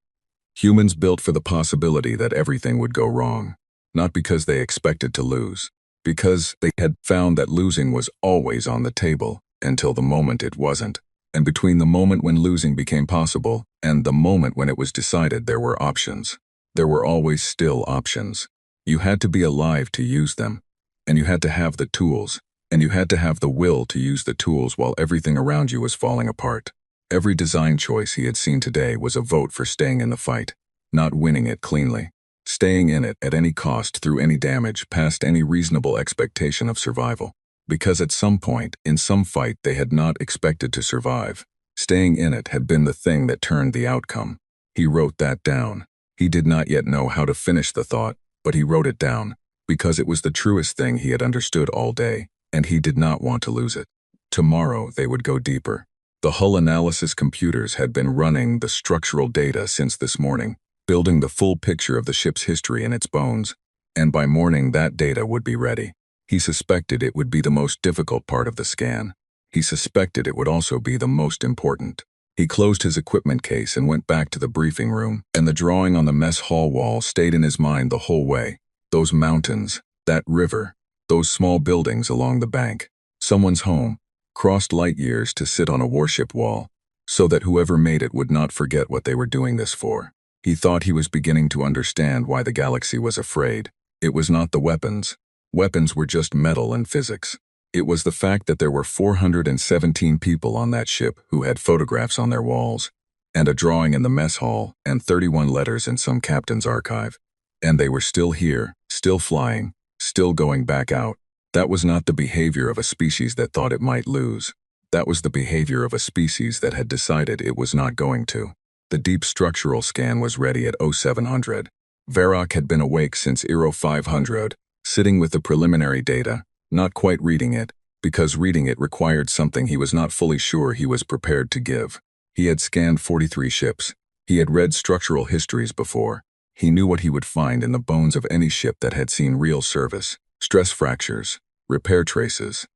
Humans built for the possibility that everything would go wrong, not because they expected to lose, because they had found that losing was always on the table until the moment it wasn't. And between the moment when losing became possible and the moment when it was decided, there were options. There were always still options. You had to be alive to use them, and you had to have the tools, and you had to have the will to use the tools while everything around you was falling apart. Every design choice he had seen today was a vote for staying in the fight, not winning it cleanly. Staying in it at any cost, through any damage, past any reasonable expectation of survival. Because at some point, in some fight they had not expected to survive. Staying in it had been the thing that turned the outcome. He wrote that down. He did not yet know how to finish the thought, but he wrote it down, because it was the truest thing he had understood all day, and he did not want to lose it. Tomorrow they would go deeper. The hull analysis computers had been running the structural data since this morning, building the full picture of the ship's history and its bones, and by morning that data would be ready. He suspected it would be the most difficult part of the scan. He suspected it would also be the most important. He closed his equipment case and went back to the briefing room, and the drawing on the mess hall wall stayed in his mind the whole way. Those mountains, that river, those small buildings along the bank. Someone's home, crossed light years to sit on a warship wall, so that whoever made it would not forget what they were doing this for. He thought he was beginning to understand why the galaxy was afraid. It was not the weapons. Weapons were just metal and physics. It was the fact that there were 417 people on that ship who had photographs on their walls, and a drawing in the mess hall, and 31 letters in some captain's archive. And they were still here, still flying, still going back out. That was not the behavior of a species that thought it might lose. That was the behavior of a species that had decided it was not going to. The deep structural scan was ready at 0700. Varrock had been awake since 0500, sitting with the preliminary data, not quite reading it, because reading it required something he was not fully sure he was prepared to give. He had scanned 43 ships. He had read structural histories before. He knew what he would find in the bones of any ship that had seen real service: stress fractures, repair traces,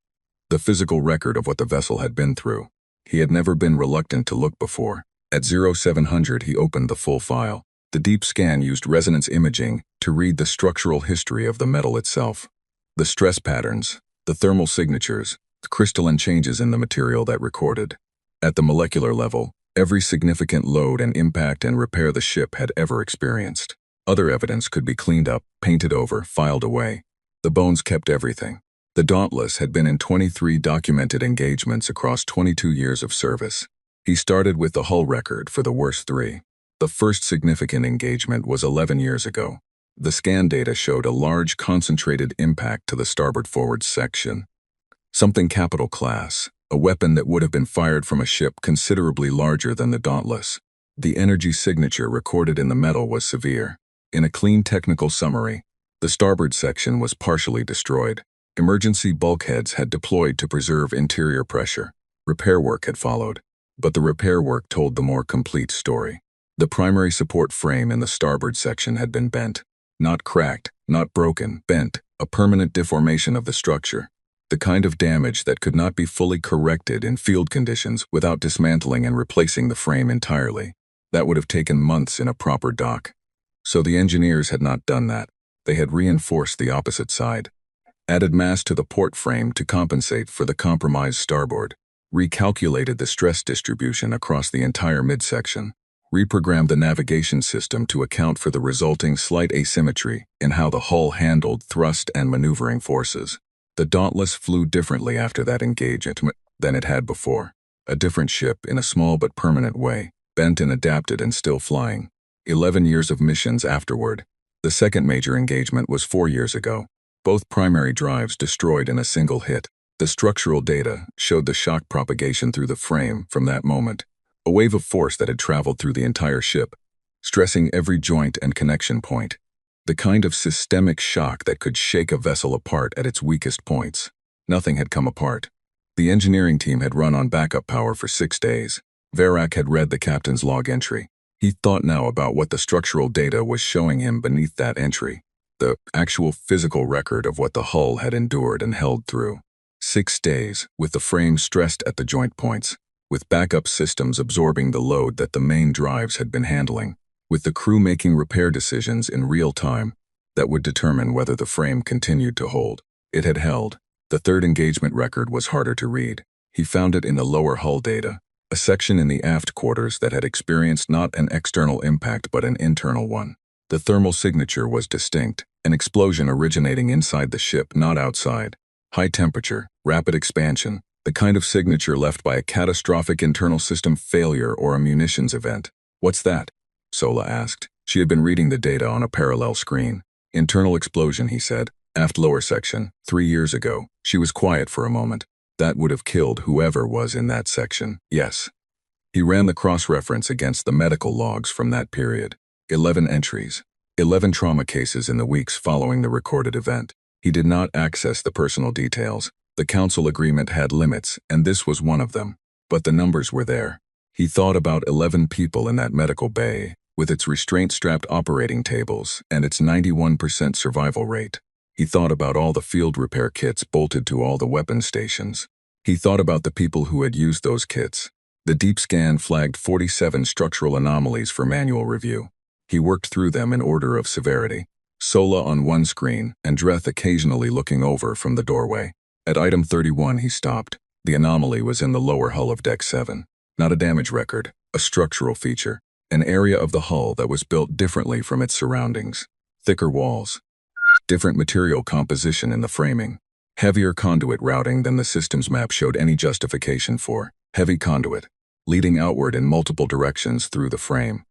the physical record of what the vessel had been through. He had never been reluctant to look before. At 0700 he opened the full file. The deep scan used resonance imaging to read the structural history of the metal itself. The stress patterns, the thermal signatures, the crystalline changes in the material that recorded. At the molecular level, every significant load and impact and repair the ship had ever experienced. Other evidence could be cleaned up, painted over, filed away. The bones kept everything. The Dauntless had been in 23 documented engagements across 22 years of service. He started with the hull record for the worst 3. The first significant engagement was 11 years ago. The scan data showed a large concentrated impact to the starboard forward section. Something capital class, a weapon that would have been fired from a ship considerably larger than the Dauntless. The energy signature recorded in the metal was severe. In a clean technical summary, the starboard section was partially destroyed. Emergency bulkheads had deployed to preserve interior pressure. Repair work had followed, but the repair work told the more complete story. The primary support frame in the starboard section had been bent. Not cracked, not broken, bent, a permanent deformation of the structure. The kind of damage that could not be fully corrected in field conditions without dismantling and replacing the frame entirely. That would have taken months in a proper dock. So the engineers had not done that. They had reinforced the opposite side, added mass to the port frame to compensate for the compromised starboard, recalculated the stress distribution across the entire midsection, reprogrammed the navigation system to account for the resulting slight asymmetry in how the hull handled thrust and maneuvering forces. The Dauntless flew differently after that engagement than it had before. A different ship in a small but permanent way, bent and adapted and still flying. 11 years of missions afterward. The second major engagement was 4 years ago. Both primary drives destroyed in a single hit. The structural data showed the shock propagation through the frame from that moment, a wave of force that had traveled through the entire ship, stressing every joint and connection point. The kind of systemic shock that could shake a vessel apart at its weakest points. Nothing had come apart. The engineering team had run on backup power for 6 days. Verak had read the captain's log entry. He thought now about what the structural data was showing him beneath that entry, the actual physical record of what the hull had endured and held through. 6 days, with the frame stressed at the joint points, with backup systems absorbing the load that the main drives had been handling, with the crew making repair decisions in real time that would determine whether the frame continued to hold. It had held. The third engagement record was harder to read. He found it in the lower hull data, a section in the aft quarters that had experienced not an external impact but an internal one. The thermal signature was distinct, an explosion originating inside the ship, not outside. High temperature, rapid expansion, the kind of signature left by a catastrophic internal system failure or a munitions event. "What's that?" Sola asked. She had been reading the data on a parallel screen. "Internal explosion," he said. "Aft lower section, 3 years ago." She was quiet for a moment. "That would have killed whoever was in that section." "Yes." He ran the cross-reference against the medical logs from that period. 11 entries. 11 trauma cases in the weeks following the recorded event. He did not access the personal details. The council agreement had limits, and this was one of them. But the numbers were there. He thought about 11 people in that medical bay, with its restraint-strapped operating tables and its 91% survival rate. He thought about all the field repair kits bolted to all the weapon stations. He thought about the people who had used those kits. The deep scan flagged 47 structural anomalies for manual review. He worked through them in order of severity. Sola on one screen, and Dreth occasionally looking over from the doorway. At item 31 he stopped. The anomaly was in the lower hull of Deck 7. Not a damage record, a structural feature. An area of the hull that was built differently from its surroundings. Thicker walls. Different material composition in the framing. Heavier conduit routing than the systems map showed any justification for. Heavy conduit, leading outward in multiple directions through the frame.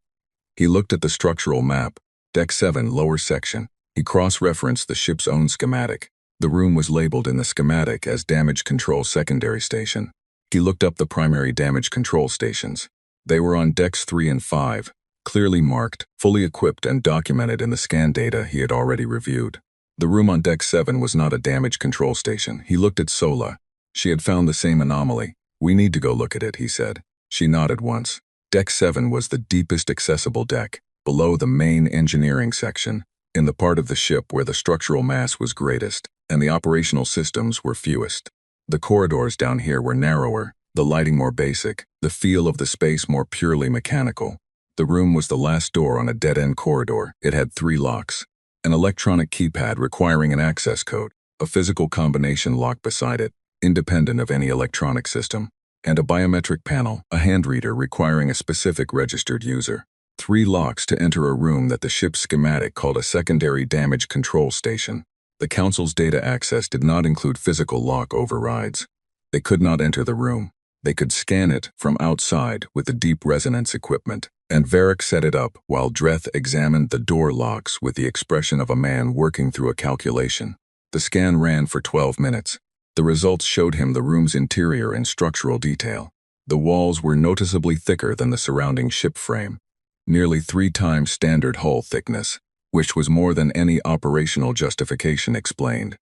He looked at the structural map. Deck 7, lower section. He cross-referenced the ship's own schematic. The room was labeled in the schematic as Damage Control Secondary Station. He looked up the primary damage control stations. They were on Decks 3 and 5, clearly marked, fully equipped and documented in the scan data he had already reviewed. The room on Deck 7 was not a damage control station. He looked at Sola. She had found the same anomaly. "We need to go look at it," he said. She nodded once. Deck 7 was the deepest accessible deck, below the main engineering section, in the part of the ship where the structural mass was greatest and the operational systems were fewest. The corridors down here were narrower, the lighting more basic, the feel of the space more purely mechanical. The room was the last door on a dead-end corridor. It had 3 locks. An electronic keypad requiring an access code, a physical combination lock beside it, independent of any electronic system, and a biometric panel, a hand reader requiring a specific registered user. 3 locks to enter a room that the ship's schematic called a secondary damage control station. The Council's data access did not include physical lock overrides. They could not enter the room. They could scan it from outside with the deep resonance equipment, and Varric set it up while Dreth examined the door locks with the expression of a man working through a calculation. The scan ran for 12 minutes. The results showed him the room's interior in structural detail. The walls were noticeably thicker than the surrounding ship frame, nearly 3 times standard hull thickness, which was more than any operational justification explained.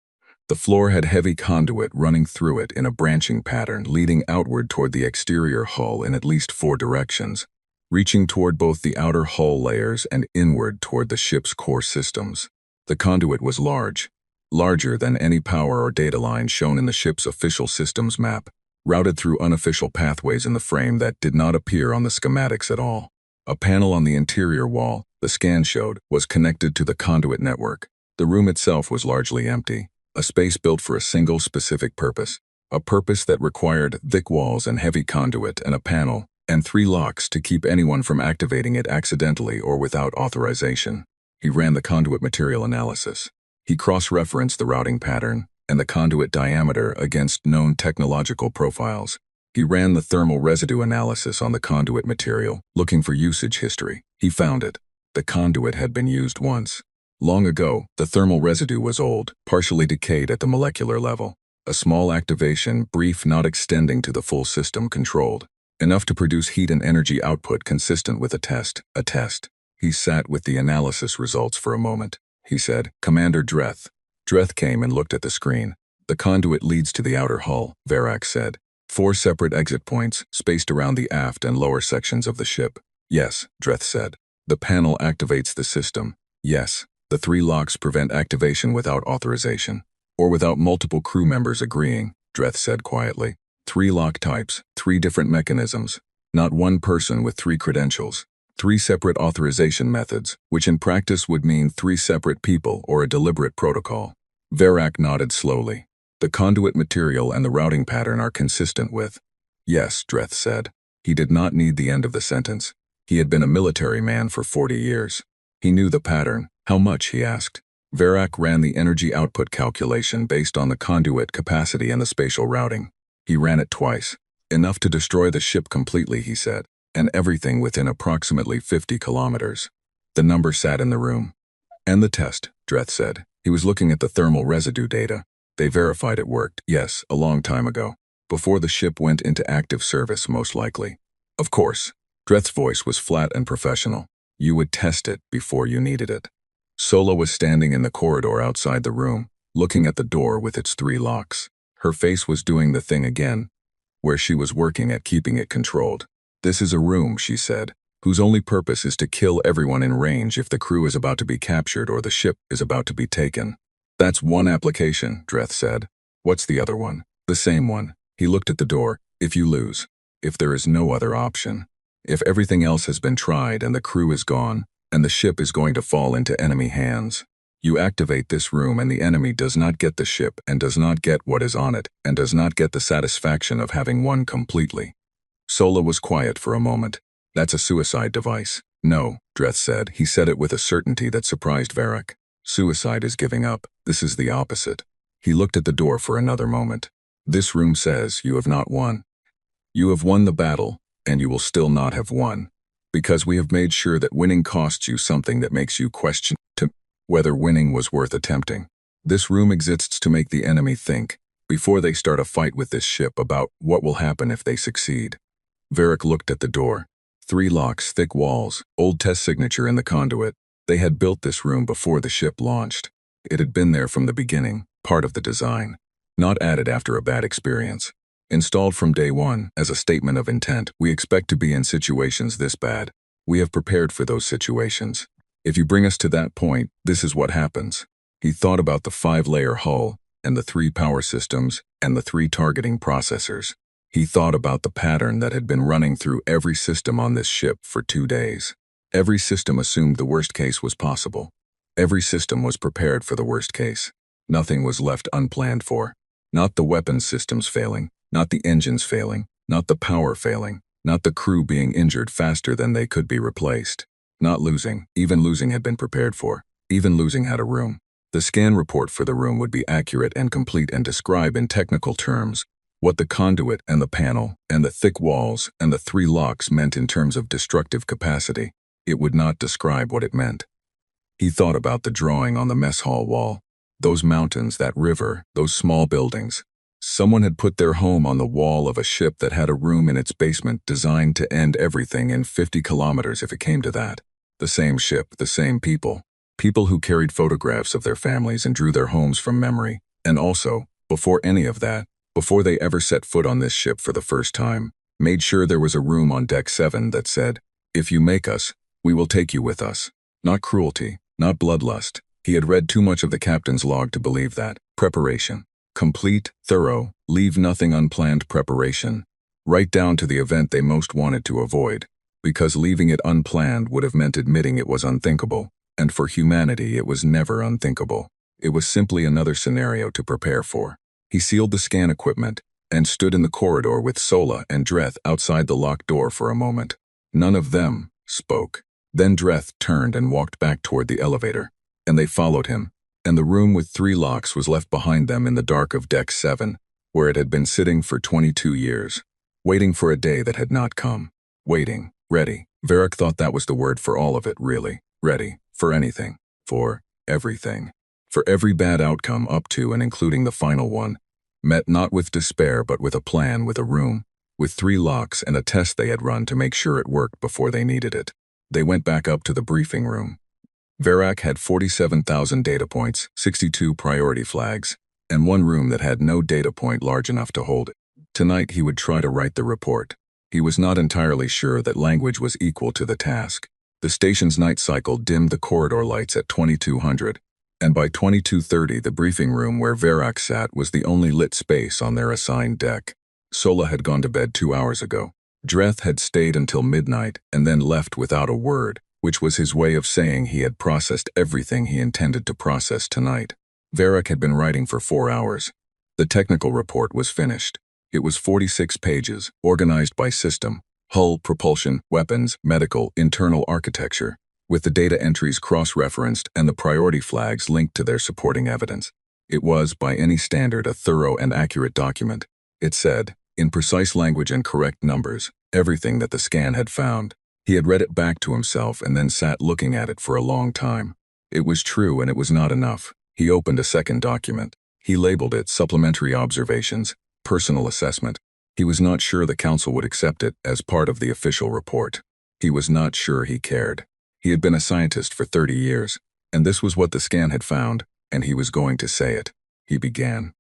The floor had heavy conduit running through it in a branching pattern leading outward toward the exterior hull in at least 4 directions, reaching toward both the outer hull layers and inward toward the ship's core systems. The conduit was large, larger than any power or data line shown in the ship's official systems map, routed through unofficial pathways in the frame that did not appear on the schematics at all. A panel on the interior wall, the scan showed, was connected to the conduit network. The room itself was largely empty, a space built for a single specific purpose, a purpose that required thick walls and heavy conduit and a panel, and 3 locks to keep anyone from activating it accidentally or without authorization. He ran the conduit material analysis. He cross-referenced the routing pattern, and the conduit diameter against known technological profiles. He ran the thermal residue analysis on the conduit material, looking for usage history. He found it. The conduit had been used once. Long ago, the thermal residue was old, partially decayed at the molecular level. A small activation, brief, not extending to the full system, controlled. Enough to produce heat and energy output consistent with a test. A test. He sat with the analysis results for a moment. He said, "Commander Dreth." Dreth came and looked at the screen. "The conduit leads to the outer hull," Varak said. 4 separate exit points, spaced around the aft and lower sections of the ship. "Yes," Dreth said. "The panel activates the system." "Yes." The 3 locks prevent activation without authorization. Or without multiple crew members agreeing, Dreth said quietly. 3 lock types, 3 different mechanisms. Not one person with 3 credentials. 3 separate authorization methods, which in practice would mean 3 separate people or a deliberate protocol. Varak nodded slowly. "The conduit material and the routing pattern are consistent with." "Yes," Dreth said. He did not need the end of the sentence. He had been a military man for 40 years. He knew the pattern. "How much?" he asked. Varak ran the energy output calculation based on the conduit capacity and the spatial routing. He ran it twice. "Enough to destroy the ship completely," he said, "and everything within approximately 50 kilometers. The number sat in the room. "And the test," Dreth said. He was looking at the thermal residue data. "They verified it worked, yes, a long time ago. Before the ship went into active service, most likely." "Of course." Dreth's voice was flat and professional. "You would test it before you needed it." Sola was standing in the corridor outside the room, looking at the door with its 3 locks. Her face was doing the thing again, where she was working at keeping it controlled. "This is a room," she said, "whose only purpose is to kill everyone in range if the crew is about to be captured or the ship is about to be taken." "That's one application," Dreth said. "What's the other one?" "The same one." He looked at the door. "If you lose. If there is no other option. If everything else has been tried and the crew is gone, and the ship is going to fall into enemy hands. You activate this room and the enemy does not get the ship and does not get what is on it and does not get the satisfaction of having won completely." Sola was quiet for a moment. "That's a suicide device." "No," Dreth said. He said it with a certainty that surprised Varak. "Suicide is giving up. This is the opposite." He looked at the door for another moment. "This room says you have not won. You have won the battle, and you will still not have won. Because we have made sure that winning costs you something that makes you question whether winning was worth attempting. This room exists to make the enemy think, before they start a fight with this ship, about what will happen if they succeed." Varak looked at the door. 3 locks, thick walls, old test signature in the conduit. They had built this room before the ship launched. It had been there from the beginning, part of the design. Not added after a bad experience. Installed from day one, as a statement of intent. "We expect to be in situations this bad. We have prepared for those situations. If you bring us to that point, this is what happens." He thought about the 5-layer hull, and the 3 power systems, and the 3 targeting processors. He thought about the pattern that had been running through every system on this ship for 2 days. Every system assumed the worst case was possible. Every system was prepared for the worst case. Nothing was left unplanned for. Not the weapons systems failing. Not the engines failing, not the power failing, not the crew being injured faster than they could be replaced. Not losing. Even losing had been prepared for. Even losing had a room. The scan report for the room would be accurate and complete and describe in technical terms what the conduit and the panel and the thick walls and the 3 locks meant in terms of destructive capacity. It would not describe what it meant. He thought about the drawing on the mess hall wall. Those mountains, that river, those small buildings. Someone had put their home on the wall of a ship that had a room in its basement designed to end everything in 50 kilometers if it came to that. The same ship, the same people. People who carried photographs of their families and drew their homes from memory. And also, before any of that, before they ever set foot on this ship for the first time, made sure there was a room on Deck 7 that said, "If you make us, we will take you with us." Not cruelty, not bloodlust. He had read too much of the captain's log to believe that. Preparation. Complete, thorough, leave nothing unplanned preparation. Right down to the event they most wanted to avoid. Because leaving it unplanned would have meant admitting it was unthinkable. And for humanity it was never unthinkable. It was simply another scenario to prepare for. He sealed the scan equipment, and stood in the corridor with Sola and Dreth outside the locked door for a moment. None of them spoke. Then Dreth turned and walked back toward the elevator, and they followed him, and the room with 3 locks was left behind them in the dark of Deck 7, where it had been sitting for 22 years, waiting for a day that had not come. Waiting. Ready. Varric thought that was the word for all of it, really. Ready. For anything. For everything. For every bad outcome up to and including the final one, met not with despair but with a plan, with a room, with 3 locks and a test they had run to make sure it worked before they needed it. They went back up to the briefing room. Varric had 47,000 data points, 62 priority flags, and 1 room that had no data point large enough to hold it. Tonight he would try to write the report. He was not entirely sure that language was equal to the task. The station's night cycle dimmed the corridor lights at 2200, and by 2230 the briefing room where Varric sat was the only lit space on their assigned deck. Sola had gone to bed 2 hours ago. Dreth had stayed until midnight and then left without a word, which was his way of saying he had processed everything he intended to process tonight. Varric had been writing for 4 hours. The technical report was finished. It was 46 pages, organized by system, hull, propulsion, weapons, medical, internal architecture, with the data entries cross-referenced and the priority flags linked to their supporting evidence. It was, by any standard, a thorough and accurate document. It said, in precise language and correct numbers, everything that the scan had found. He had read it back to himself and then sat looking at it for a long time. It was true and it was not enough. He opened a second document. He labeled it Supplementary Observations, Personal Assessment. He was not sure the council would accept it as part of the official report. He was not sure he cared. He had been a scientist for 30 years, and this was what the scan had found, and he was going to say it. He began.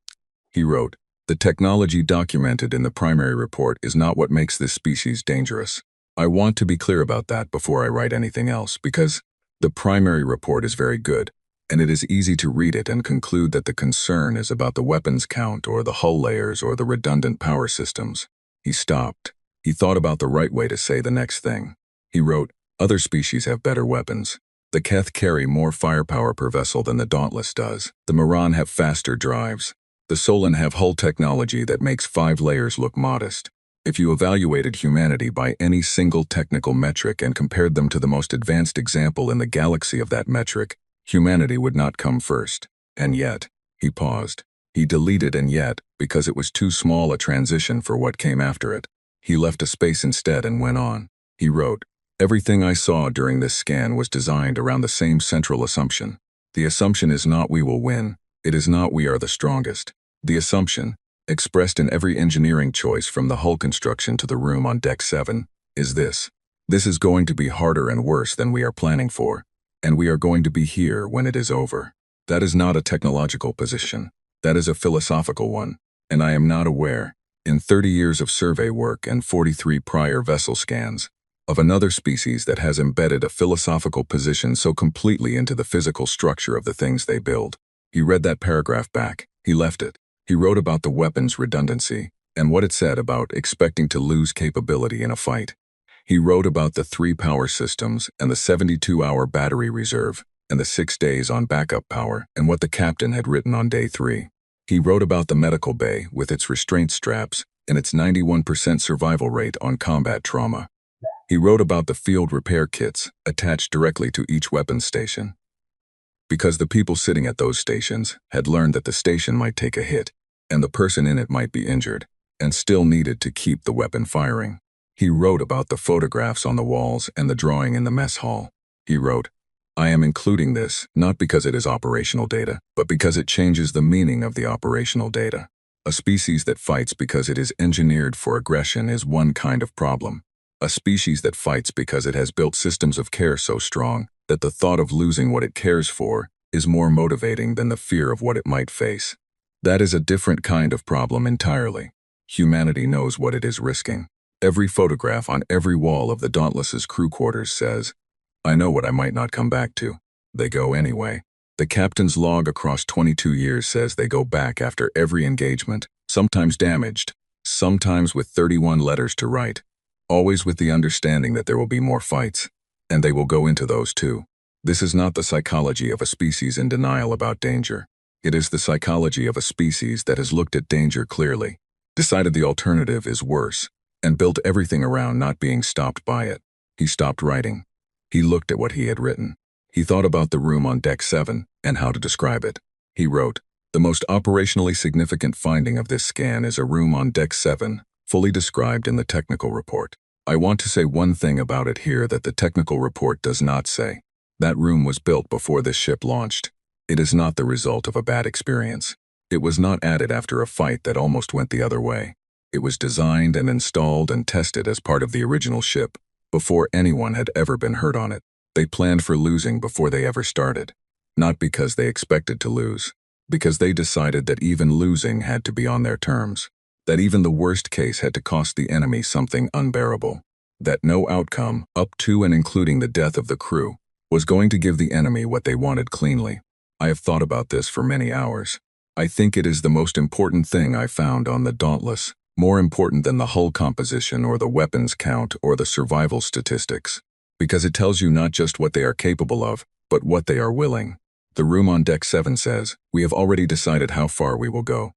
He wrote, "The technology documented in the primary report is not what makes this species dangerous. I want to be clear about that before I write anything else, because the primary report is very good, and it is easy to read it and conclude that the concern is about the weapons count or the hull layers or the redundant power systems." He stopped. He thought about the right way to say the next thing. He wrote, "Other species have better weapons. The Keth carry more firepower per vessel than the Dauntless does. The Moran have faster drives. The Solan have hull technology that makes 5 layers look modest. If you evaluated humanity by any single technical metric and compared them to the most advanced example in the galaxy of that metric, humanity would not come first. And yet," he paused. He deleted "and yet" because it was too small a transition for what came after it. He left a space instead and went on. He wrote, "Everything I saw during this scan was designed around the same central assumption. The assumption is not we will win. It is not we are the strongest. The assumption, expressed in every engineering choice from the hull construction to the room on Deck 7, is this. This is going to be harder and worse than we are planning for, and we are going to be here when it is over. That is not a technological position. That is a philosophical one, and I am not aware, in 30 years of survey work and 43 prior vessel scans, of another species that has embedded a philosophical position so completely into the physical structure of the things they build." He read that paragraph back. He left it. He wrote about the weapons redundancy and what it said about expecting to lose capability in a fight. He wrote about the 3 power systems and the 72-hour battery reserve and the 6 days on backup power and what the captain had written on day 3. He wrote about the medical bay with its restraint straps and its 91% survival rate on combat trauma. He wrote about the field repair kits attached directly to each weapons station, because the people sitting at those stations had learned that the station might take a hit and the person in it might be injured and still needed to keep the weapon firing. He wrote about the photographs on the walls and the drawing in the mess hall. He wrote, "I am including this not because it is operational data, but because it changes the meaning of the operational data. A species that fights because it is engineered for aggression is one kind of problem. A species that fights because it has built systems of care so strong that the thought of losing what it cares for is more motivating than the fear of what it might face. That is a different kind of problem entirely. Humanity knows what it is risking. Every photograph on every wall of the Dauntless's crew quarters says, 'I know what I might not come back to.' They go anyway. The captain's log across 22 years says they go back after every engagement, sometimes damaged, sometimes with 31 letters to write, always with the understanding that there will be more fights, and they will go into those too. This is not the psychology of a species in denial about danger. It is the psychology of a species that has looked at danger clearly, decided the alternative is worse, and built everything around not being stopped by it." He stopped writing. He looked at what he had written. He thought about the room on Deck 7 and how to describe it. He wrote, "The most operationally significant finding of this scan is a room on Deck 7, fully described in the technical report. I want to say one thing about it here that the technical report does not say. That room was built before this ship launched. It is not the result of a bad experience. It was not added after a fight that almost went the other way. It was designed and installed and tested as part of the original ship, before anyone had ever been hurt on it. They planned for losing before they ever started. Not because they expected to lose. Because they decided that even losing had to be on their terms. That even the worst case had to cost the enemy something unbearable. That no outcome, up to and including the death of the crew, was going to give the enemy what they wanted cleanly. I have thought about this for many hours. I think it is the most important thing I found on the Dauntless, more important than the hull composition or the weapons count or the survival statistics. Because it tells you not just what they are capable of, but what they are willing. The room on Deck 7 says, we have already decided how far we will go.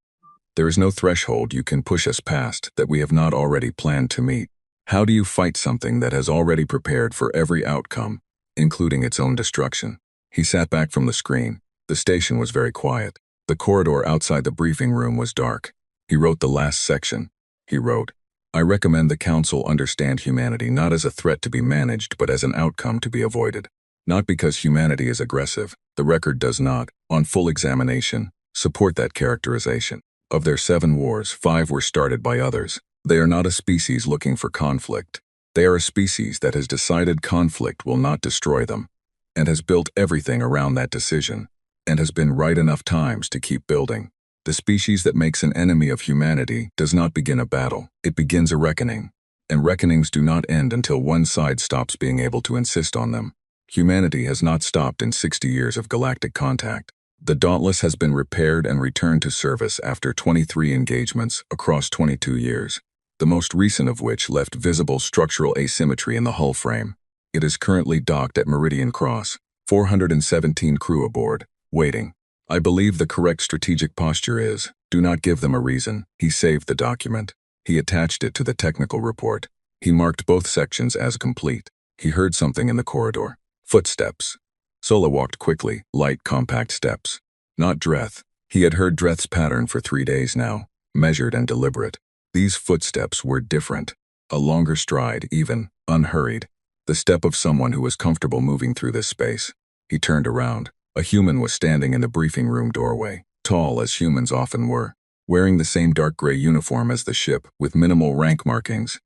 There is no threshold you can push us past that we have not already planned to meet. How do you fight something that has already prepared for every outcome, including its own destruction? He sat back from the screen. The station was very quiet. The corridor outside the briefing room was dark. He wrote the last section. He wrote, I recommend the Council understand humanity not as a threat to be managed but as an outcome to be avoided. Not because humanity is aggressive. The record does not, on full examination, support that characterization. Of their 7 wars, 5 were started by others. They are not a species looking for conflict. They are a species that has decided conflict will not destroy them, and has built everything around that decision, and has been right enough times to keep building. The species that makes an enemy of humanity does not begin a battle, it begins a reckoning. And reckonings do not end until one side stops being able to insist on them. Humanity has not stopped in 60 years of galactic contact. The Dauntless has been repaired and returned to service after 23 engagements across 22 years, the most recent of which left visible structural asymmetry in the hull frame. It is currently docked at Meridian Cross, 417 crew aboard, waiting. I believe the correct strategic posture is, do not give them a reason. He saved the document. He attached it to the technical report. He marked both sections as complete. He heard something in the corridor. Footsteps. Sola walked quickly, light, compact steps. Not Dreth. He had heard Dreth's pattern for 3 days now, measured and deliberate. These footsteps were different. A longer stride, even, unhurried. The step of someone who was comfortable moving through this space. He turned around. A human was standing in the briefing room doorway, tall as humans often were, wearing the same dark gray uniform as the ship, with minimal rank markings.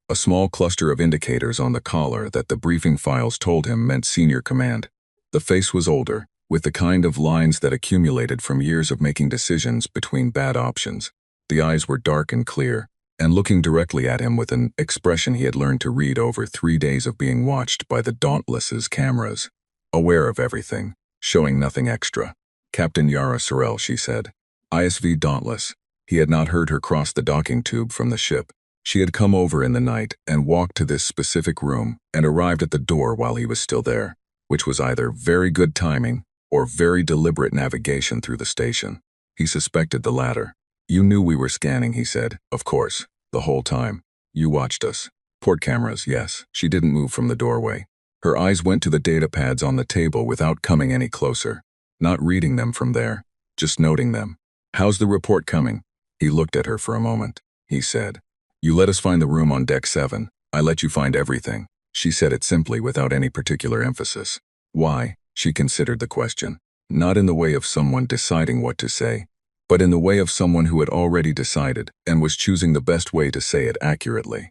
A small cluster of indicators on the collar that the briefing files told him meant senior command. The face was older, with the kind of lines that accumulated from years of making decisions between bad options. The eyes were dark and clear, and looking directly at him with an expression he had learned to read over 3 days of being watched by the Dauntless's cameras. Aware of everything, showing nothing extra. Captain Yara Sorel, she said. ISV Dauntless. He had not heard her cross the docking tube from the ship. She had come over in the night and walked to this specific room and arrived at the door while he was still there, which was either very good timing or very deliberate navigation through the station. He suspected the latter. You knew we were scanning, he said. Of course, the whole time. You watched us. Port cameras, yes. She didn't move from the doorway. Her eyes went to the data pads on the table without coming any closer. Not reading them from there, just noting them. How's the report coming? He looked at her for a moment. He said, You let us find the room on Deck 7. I let you find everything. She said it simply without any particular emphasis. Why? She considered the question. Not in the way of someone deciding what to say, but in the way of someone who had already decided and was choosing the best way to say it accurately.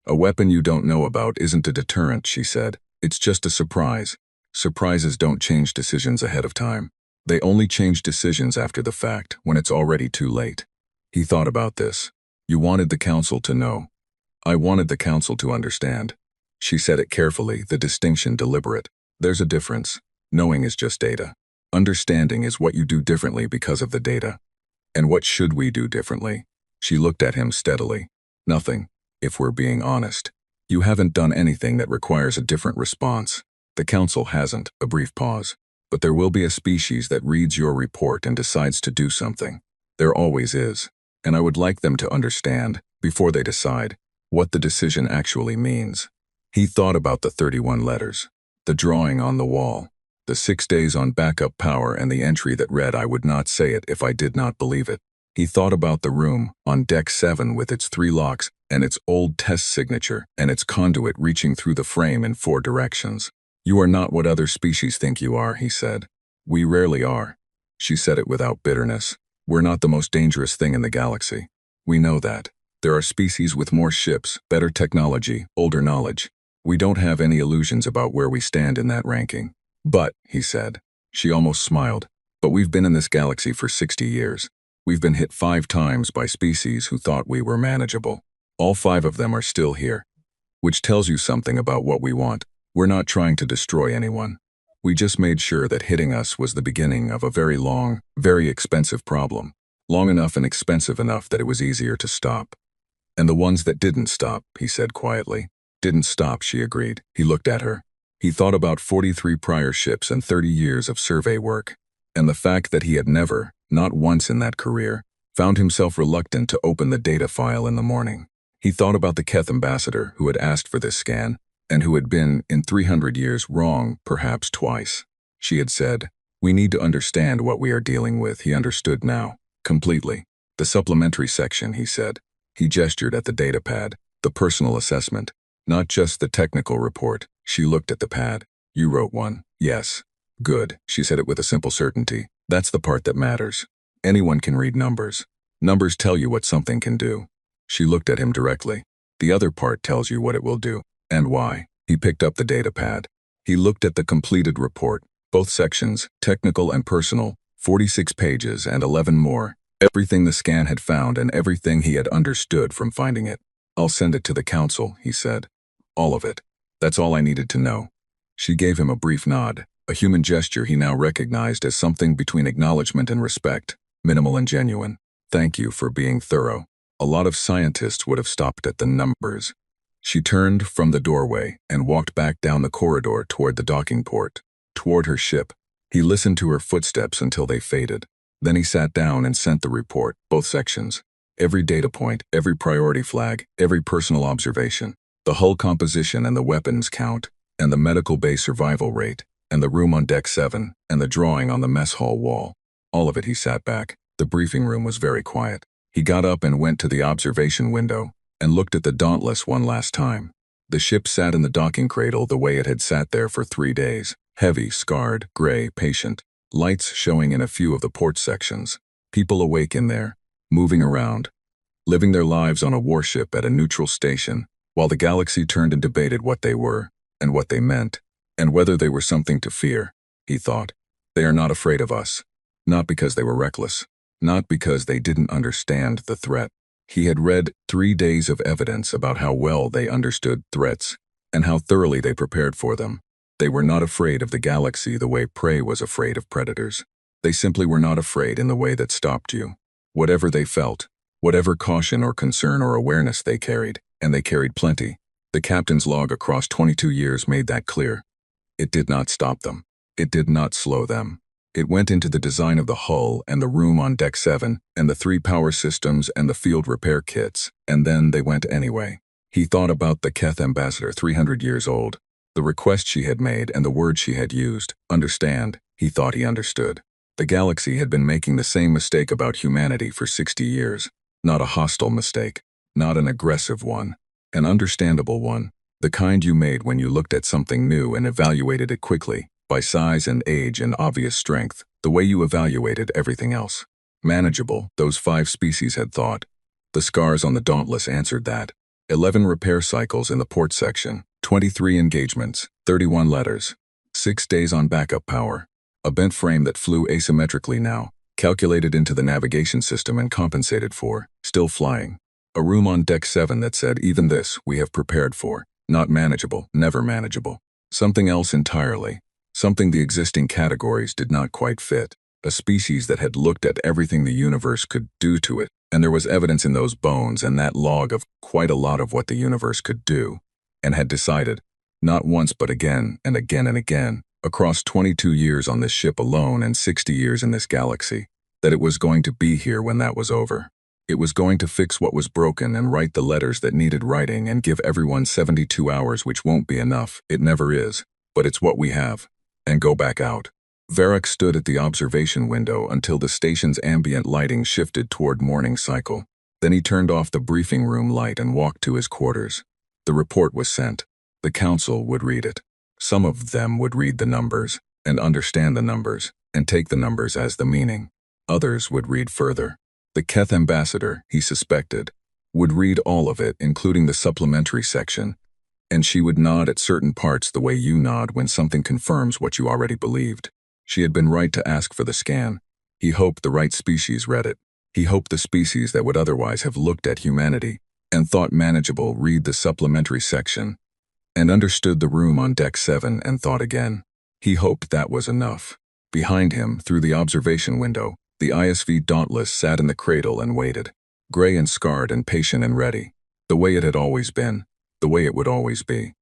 A weapon you don't know about isn't a deterrent, she said. It's just a surprise. Surprises don't change decisions ahead of time. They only change decisions after the fact, when it's already too late. He thought about this. You wanted the Council to know. I wanted the Council to understand. She said it carefully, the distinction deliberate. There's a difference. Knowing is just data. Understanding is what you do differently because of the data. And what should we do differently? She looked at him steadily. Nothing, if we're being honest. You haven't done anything that requires a different response. The Council hasn't, a brief pause. But there will be a species that reads your report and decides to do something. There always is. And I would like them to understand, before they decide, what the decision actually means. He thought about the 31 letters, the drawing on the wall, the 6 days on backup power, and the entry that read, "I would not say it if I did not believe it." He thought about the room on Deck 7 with its 3 locks and its old test signature and its conduit reaching through the frame in 4 directions. "You are not what other species think you are," he said. "We rarely are." She said it without bitterness. "We're not the most dangerous thing in the galaxy. We know that. There are species with more ships, better technology, older knowledge. We don't have any illusions about where we stand in that ranking." "But," he said. She almost smiled. "But we've been in this galaxy for 60 years. We've been hit 5 times by species who thought we were manageable. All 5 of them are still here. Which tells you something about what we want. We're not trying to destroy anyone. We just made sure that hitting us was the beginning of a very long, very expensive problem. Long enough and expensive enough that it was easier to stop." "And the ones that didn't stop," he said quietly. "Didn't stop," she agreed. He looked at her. He thought about 43 prior ships and 30 years of survey work, and the fact that he had never, not once in that career, found himself reluctant to open the data file in the morning. He thought about the Keth ambassador who had asked for this scan, and who had been, in 300 years, wrong, perhaps twice. She had said, "We need to understand what we are dealing with." He understood now, completely. "The supplementary section," he said. He gestured at the data pad, "the personal assessment, not just the technical report." She looked at the pad. "You wrote one." "Yes." "Good," she said it with a simple certainty. "That's the part that matters. Anyone can read numbers. Numbers tell you what something can do." She looked at him directly. "The other part tells you what it will do, and why." He picked up the data pad. He looked at the completed report, both sections, technical and personal, 46 pages and 11 more, everything the scan had found and everything he had understood from finding it. "I'll send it to the council," he said. "All of it. That's all I needed to know." She gave him a brief nod, a human gesture he now recognized as something between acknowledgement and respect, minimal and genuine. "Thank you for being thorough. A lot of scientists would have stopped at the numbers." She turned from the doorway and walked back down the corridor toward the docking port, toward her ship. He listened to her footsteps until they faded. Then he sat down and sent the report, both sections. Every data point, every priority flag, every personal observation, the hull composition and the weapons count, and the medical bay survival rate, and the room on Deck 7, and the drawing on the mess hall wall. All of it. He sat back. The briefing room was very quiet. He got up and went to the observation window, and looked at the Dauntless one last time. The ship sat in the docking cradle the way it had sat there for 3 days, heavy, scarred, gray, patient, lights showing in a few of the port sections, people awake in there, moving around, living their lives on a warship at a neutral station, while the galaxy turned and debated what they were, and what they meant, and whether they were something to fear. He thought, "They are not afraid of us. Not because they were reckless. Not because they didn't understand the threat." He had read 3 days of evidence about how well they understood threats, and how thoroughly they prepared for them. They were not afraid of the galaxy the way prey was afraid of predators. They simply were not afraid in the way that stopped you. Whatever they felt, whatever caution or concern or awareness they carried, and they carried plenty, the captain's log across 22 years made that clear. It did not stop them. It did not slow them. It went into the design of the hull and the room on Deck 7 and the 3 power systems and the field repair kits, and then they went anyway. He thought about the Keth ambassador, 300 years old, the request she had made and the words she had used. Understand, he thought he understood. The galaxy had been making the same mistake about humanity for 60 years. Not a hostile mistake, not an aggressive one, an understandable one, the kind you made when you looked at something new and evaluated it quickly, by size and age and obvious strength, the way you evaluated everything else. Manageable, those 5 species had thought. The scars on the Dauntless answered that. 11 repair cycles in the port section, 23 engagements, 31 letters, 6 days on backup power, a bent frame that flew asymmetrically now, calculated into the navigation system and compensated for, still flying. A room on Deck 7 that said, "Even this we have prepared for, not manageable, never manageable." Something else entirely. Something the existing categories did not quite fit. A species that had looked at everything the universe could do to it, and there was evidence in those bones and that log of quite a lot of what the universe could do, and had decided, not once but again and again and again, across 22 years on this ship alone and 60 years in this galaxy, that it was going to be here when that was over. It was going to fix what was broken and write the letters that needed writing and give everyone 72 hours, which won't be enough. It never is, but it's what we have. and go back out. Varric stood at the observation window until the station's ambient lighting shifted toward morning cycle. Then he turned off the briefing room light and walked to his quarters. The report was sent. The council would read it. Some of them would read the numbers, and understand the numbers, and take the numbers as the meaning. Others would read further. The Keth ambassador, he suspected, would read all of it, including the supplementary section, and she would nod at certain parts the way you nod when something confirms what you already believed. She had been right to ask for the scan. He hoped the right species read it. He hoped the species that would otherwise have looked at humanity and thought manageable read the supplementary section, and understood the room on Deck 7 and thought again. He hoped that was enough. Behind him, through the observation window, the ISV Dauntless sat in the cradle and waited, gray and scarred and patient and ready, the way it had always been, the way it would always be.